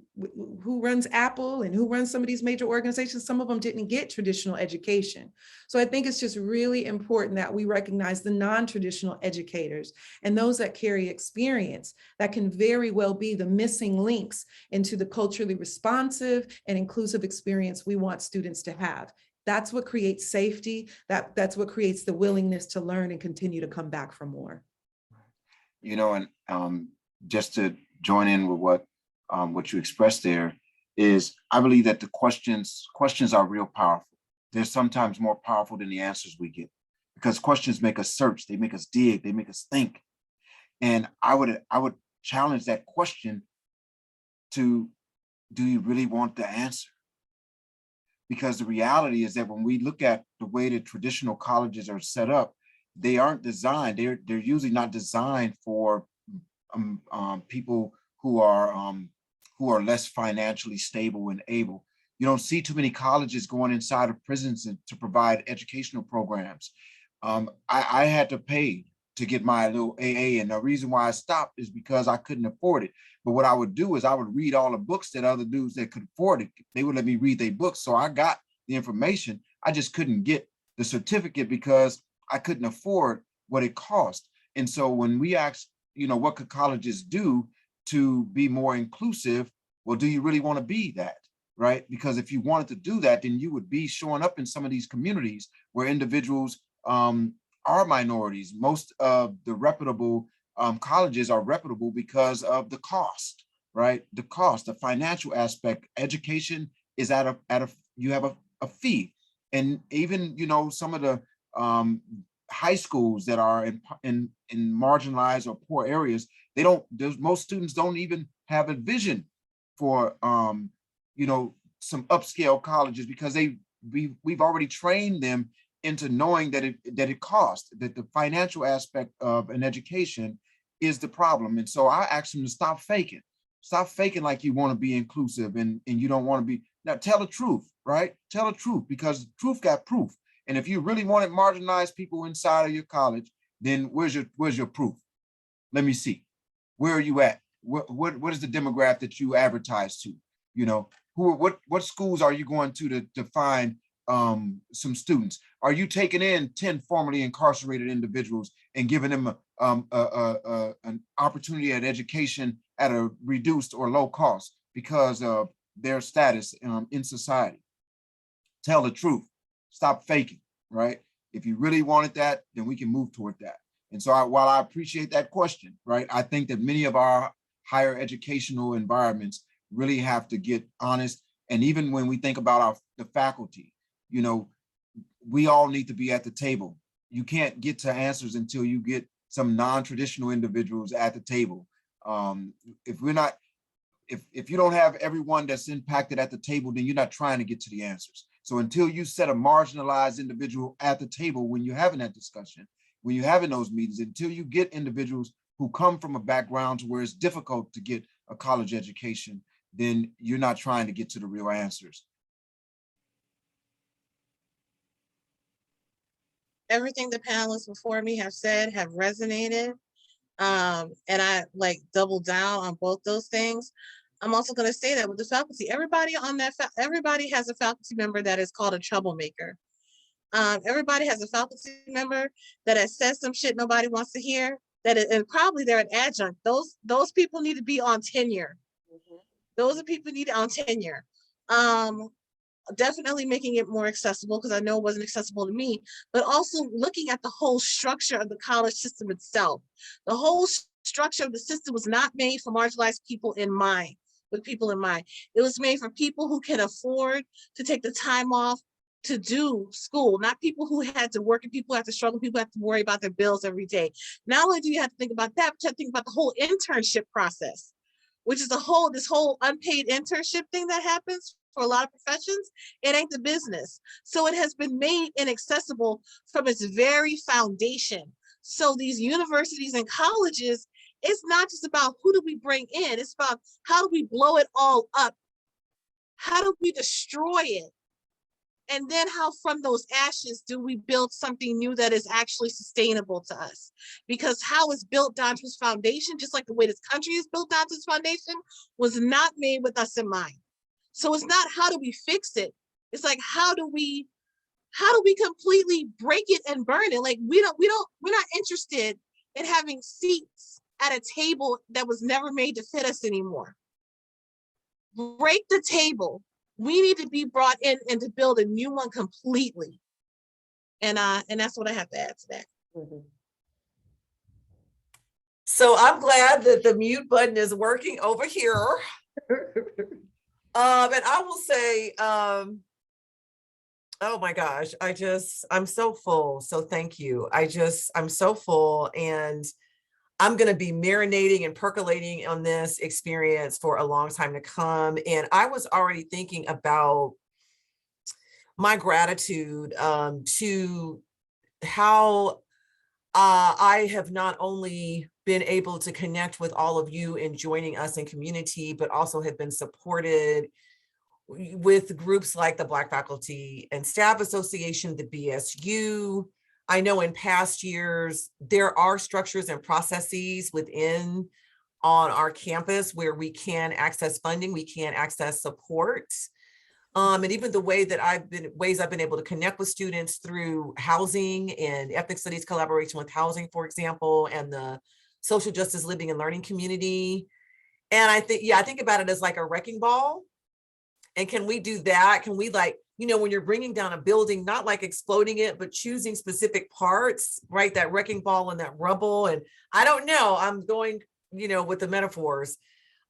who runs Apple and who runs some of these major organizations, some of them didn't get traditional education. So I think it's just really important that we recognize the non-traditional educators and those that carry experience that can very well be the missing links into the culturally responsive and inclusive experience we want students to have. That's what creates safety. That's what creates the willingness to learn and continue to come back for more. And just to join in with what you expressed there is, I believe that the questions are real powerful. They're sometimes more powerful than the answers we get, because questions make us search, they make us dig, they make us think. And I would challenge that question to, do you really want the answer? Because the reality is that when we look at the way that traditional colleges are set up, they aren't designed, they're usually not designed for people who are less financially stable and able. You don't see too many colleges going inside of prisons to provide educational programs. I had to pay to get my little AA, and the reason why I stopped is because I couldn't afford it. But what I would do is I would read all the books that other dudes that could afford it, they would let me read their books. So I got the information. I just couldn't get the certificate because I couldn't afford what it cost. And so when we asked, what could colleges do to be more inclusive? Well, do you really want to be that, right? Because if you wanted to do that, then you would be showing up in some of these communities where individuals are minorities. Most of the reputable colleges are reputable because of the cost, right? The cost, the financial aspect. Education is you have a fee. And even, some of the high schools that are in marginalized or poor areas, most students don't even have a vision for some upscale colleges, because we've already trained them into knowing that it costs, that the financial aspect of an education is the problem. And so I asked them to stop faking like you want to be inclusive and you don't want to be. Now tell the truth, right? Tell the truth, because truth got proof. And if you really wanted marginalized people inside of your college, then where's your proof? Let me see. Where are you at? What is the demographic that you advertise to? What schools are you going to find some students? Are you taking in 10 formerly incarcerated individuals and giving them an opportunity at education at a reduced or low cost because of their status in society? Tell the truth. Stop faking, right? If you really wanted that, then we can move toward that. And so while I appreciate that question, right, I think that many of our higher educational environments really have to get honest. And even when we think about the faculty, we all need to be at the table. You can't get to answers until you get some non-traditional individuals at the table. If you don't have everyone that's impacted at the table, then you're not trying to get to the answers. So until you set a marginalized individual at the table when you're having that discussion, when you're having those meetings, until you get individuals who come from a background to where it's difficult to get a college education, then you're not trying to get to the real answers. Everything the panelists before me have said have resonated. And I like double down on both those things. I'm also going to say that with the faculty, everybody has a faculty member that is called a troublemaker. Everybody has a faculty member that has said some shit nobody wants to hear. And probably they're an adjunct. Those people need to be on tenure. Those are people needed on tenure. Definitely making it more accessible, because I know it wasn't accessible to me, but also looking at the whole structure of the college system itself. The whole structure of the system was not made for marginalized people in mind, with people in mind. It was made for people who can afford to take the time off to do school, not people who had to work and people who have to struggle, people who have to worry about their bills every day. Not only do you have to think about that, but you have to think about the whole internship process, which is this whole unpaid internship thing that happens for a lot of professions. It ain't the business. So it has been made inaccessible from its very foundation. So these universities and colleges, it's not just about who do we bring in, it's about how do we blow it all up? How do we destroy it? And then how from those ashes do we build something new that is actually sustainable to us? Because how it's built down to its foundation, just like the way this country is built down to its foundation, was not made with us in mind. So it's not how do we fix it? It's like, how do we completely break it and burn it? Like we're not interested in having seats at a table that was never made to fit us anymore. Break the table. We need to be brought in and to build a new one completely. And that's what I have to add to that. So I'm glad that the mute button is working over here. And I will say, oh my gosh, I'm so full. So thank you. I'm so full, and I'm going to be marinating and percolating on this experience for a long time to come. And I was already thinking about my gratitude to how I have not only been able to connect with all of you in joining us in community, but also have been supported with groups like the Black Faculty and Staff Association, the BSU. I know in past years, there are structures and processes within on our campus where we can access funding, we can access support. And even the ways I've been able to connect with students through housing and ethnic studies collaboration with housing, for example, and the social justice living and learning community. And I think about it as like a wrecking ball. And can we do that? Can we, like, when you're bringing down a building, not like exploding it, but choosing specific parts, right? That wrecking ball and that rubble. And I don't know, I'm going, with the metaphors.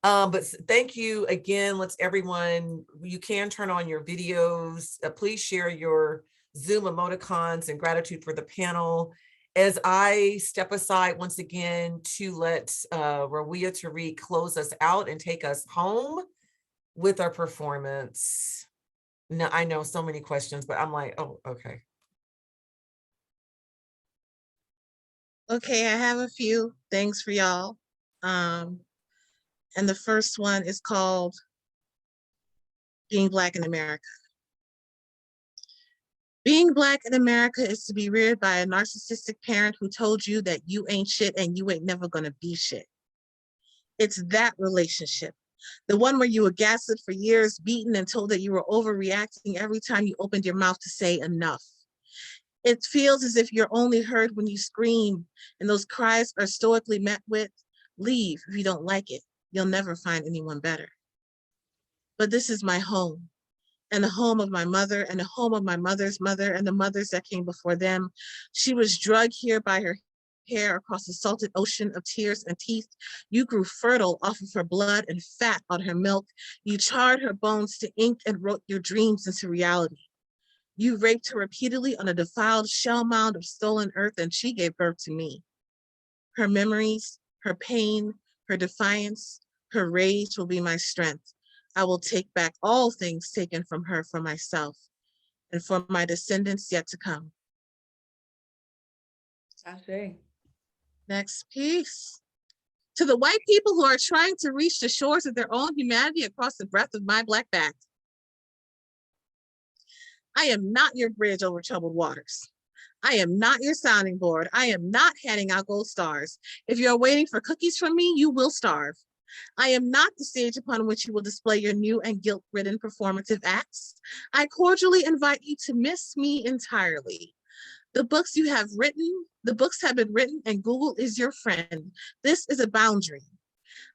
But thank you again. Let's everyone, you can turn on your videos. Please share your Zoom emoticons and gratitude for the panel. As I step aside once again to let Rawia Tariq close us out and take us home with our performance. No, I know so many questions, but I'm like, oh, okay. Okay, I have a few things for y'all. And the first one is called Being Black in America. Being Black in America is to be reared by a narcissistic parent who told you that you ain't shit and you ain't never gonna be shit. It's that relationship. The one where you were gaslit for years, beaten and told that you were overreacting every time you opened your mouth to say enough. It feels as if you're only heard when you scream, and those cries are stoically met with, leave if you don't like it. You'll never find anyone better. But this is my home, and the home of my mother, and the home of my mother's mother, and the mothers that came before them. She was drugged here by her hair across the salted ocean of tears and teeth. You grew fertile off of her blood and fat on her milk. You charred her bones to ink and wrote your dreams into reality. You raped her repeatedly on a defiled shell mound of stolen earth, and she gave birth to me. Her memories, her pain, her defiance, her rage will be my strength. I will take back all things taken from her for myself. and for my descendants yet to come. Ashe. Next piece. To the white people who are trying to reach the shores of their own humanity across the breadth of my Black back, I am not your bridge over troubled waters. I am not your sounding board. I am not handing out gold stars. If you're waiting for cookies from me, you will starve. I am not the stage upon which you will display your new and guilt-ridden performative acts. I cordially invite you to miss me entirely. The books have been written and Google is your friend. This is a boundary.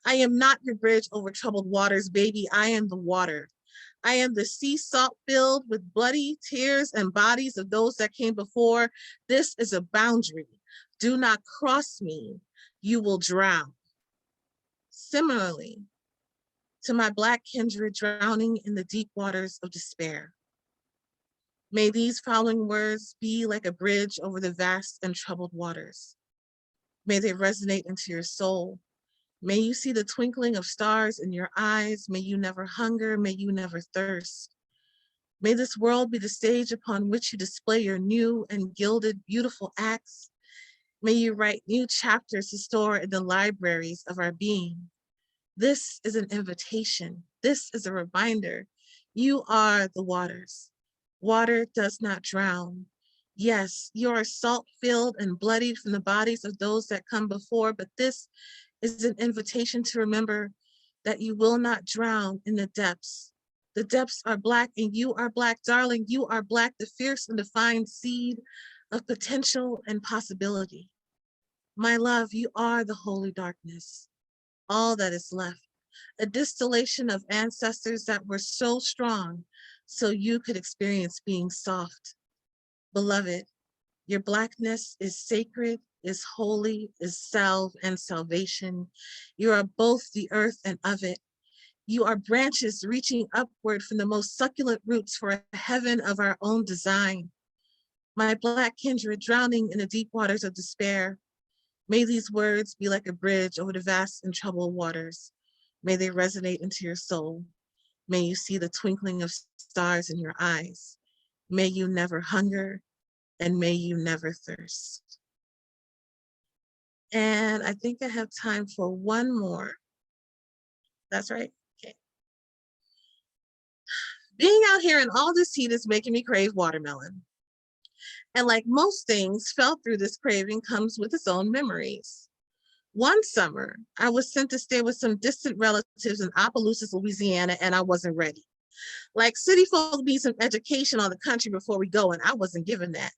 I am not your bridge over troubled waters, baby. I am the water. I am the sea salt filled with bloody tears and bodies of those that came before. This is a boundary. Do not cross me. You will drown. Similarly to my Black kindred drowning in the deep waters of despair, may these following words be like a bridge over the vast and troubled waters. May they resonate into your soul. May you see the twinkling of stars in your eyes. May you never hunger. May you never thirst. May this world be the stage upon which you display your new and gilded, beautiful acts. May you write new chapters to store in the libraries of our being. This is an invitation. This is a reminder. You are the waters. Water does not drown. Yes, you are salt-filled and bloodied from the bodies of those that come before, but this is an invitation to remember that you will not drown in the depths. The depths are Black and you are Black, darling. You are Black, the fierce and defined seed of potential and possibility. My love, you are the holy darkness, all that is left, a distillation of ancestors that were so strong so you could experience being soft. Beloved, your Blackness is sacred, is holy, is salve and salvation. You are both the earth and of it. You are branches reaching upward from the most succulent roots for a heaven of our own design. My Black kindred drowning in the deep waters of despair, may these words be like a bridge over the vast and troubled waters. May they resonate into your soul. May you see the twinkling of stars in your eyes. May you never hunger, and may you never thirst. And I think I have time for one more. That's right. Okay. Being out here in all this heat is making me crave watermelon. And like most things, fell through this craving comes with its own memories. One summer, I was sent to stay with some distant relatives in Opelousas, Louisiana, and I wasn't ready. Like city folk need some education on the country before we go, and I wasn't given that.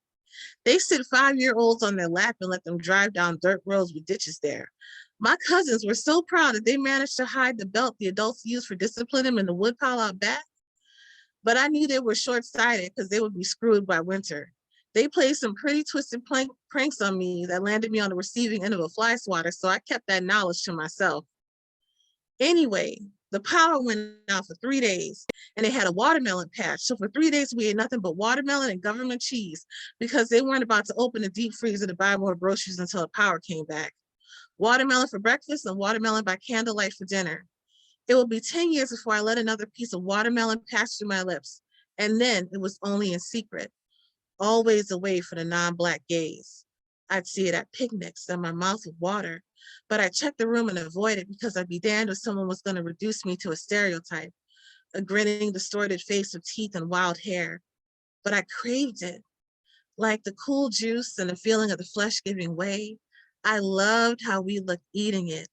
They sit 5-year-olds on their lap and let them drive down dirt roads with ditches there. My cousins were so proud that they managed to hide the belt the adults used for disciplining them in the woodpile out back. But I knew they were short-sighted because they would be screwed by winter. They played some pretty twisted pranks on me that landed me on the receiving end of a fly swatter, so I kept that knowledge to myself. Anyway, the power went out for 3 days and they had a watermelon patch. So for 3 days, we ate nothing but watermelon and government cheese because they weren't about to open the deep freezer to buy more groceries until the power came back. Watermelon for breakfast and watermelon by candlelight for dinner. It will be 10 years before I let another piece of watermelon pass through my lips. And then it was only in secret, always away from the non-Black gaze. I'd see it at picnics and my mouth would water, but I checked the room and avoid it because I'd be damned if someone was going to reduce me to a stereotype, a grinning, distorted face of teeth and wild hair. But I craved it, like the cool juice and the feeling of the flesh giving way. I loved how we looked eating it.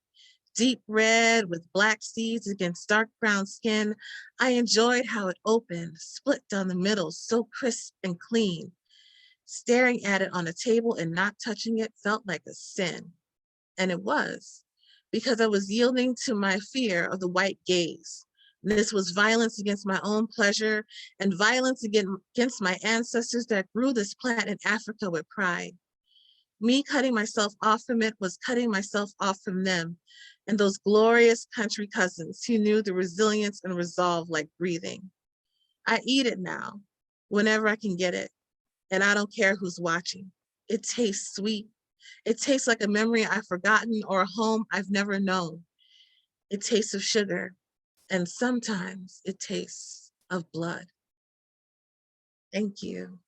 Deep red with Black seeds against dark brown skin. I enjoyed how it opened, split down the middle, so crisp and clean. Staring at it on a table and not touching it felt like a sin. And it was, because I was yielding to my fear of the white gaze. And this was violence against my own pleasure and violence against my ancestors that grew this plant in Africa with pride. Me cutting myself off from it was cutting myself off from them and those glorious country cousins who knew the resilience and resolve like breathing. I eat it now, whenever I can get it, and I don't care who's watching. It tastes sweet. It tastes like a memory I've forgotten or a home I've never known. It tastes of sugar, and sometimes it tastes of blood. Thank you.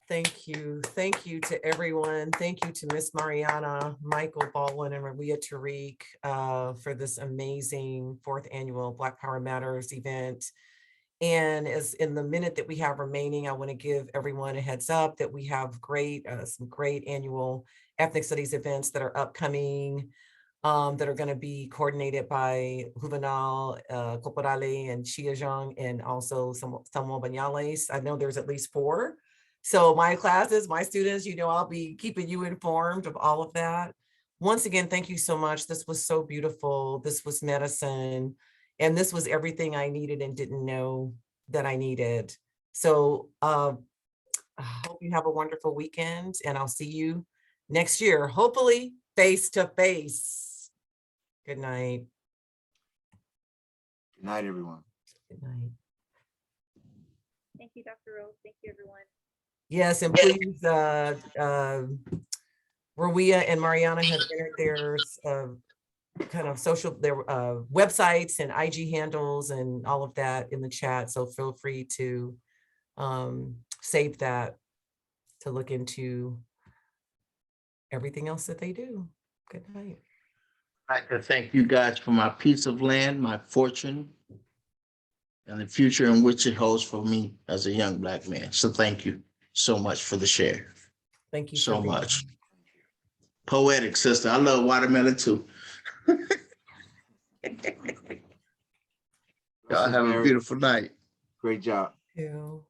Thank you. Thank you to everyone. Thank you to Miss Mariana, Michael Baldwin, and Rawia Tariq for this amazing 4th annual Black Power Matters event. And as in the minute that we have remaining, I want to give everyone a heads up that we have some great annual ethnic studies events that are upcoming, that are going to be coordinated by Juvenal Coporale and Chia Zhang, and also Samuel Banyales. I know there's at least 4. So my classes, my students, I'll be keeping you informed of all of that. Once again, thank you so much. This was so beautiful. This was medicine. And this was everything I needed and didn't know that I needed. So I hope you have a wonderful weekend, and I'll see you next year, hopefully face to face. Good night. Good night, everyone. Good night. Thank you, Dr. Rose. Thank you, everyone. Yes, and please, Rawia and Mariana have entered their kind of their websites and IG handles and all of that in the chat. So feel free to save that to look into everything else that they do. Good night. I'd like to thank you guys for my piece of land, my fortune, and the future in which it holds for me as a young Black man. So thank you so much for the share. Thank you so much. Poetic, sister. I love watermelon too. Y'all have a beautiful night. Great job. Thank you.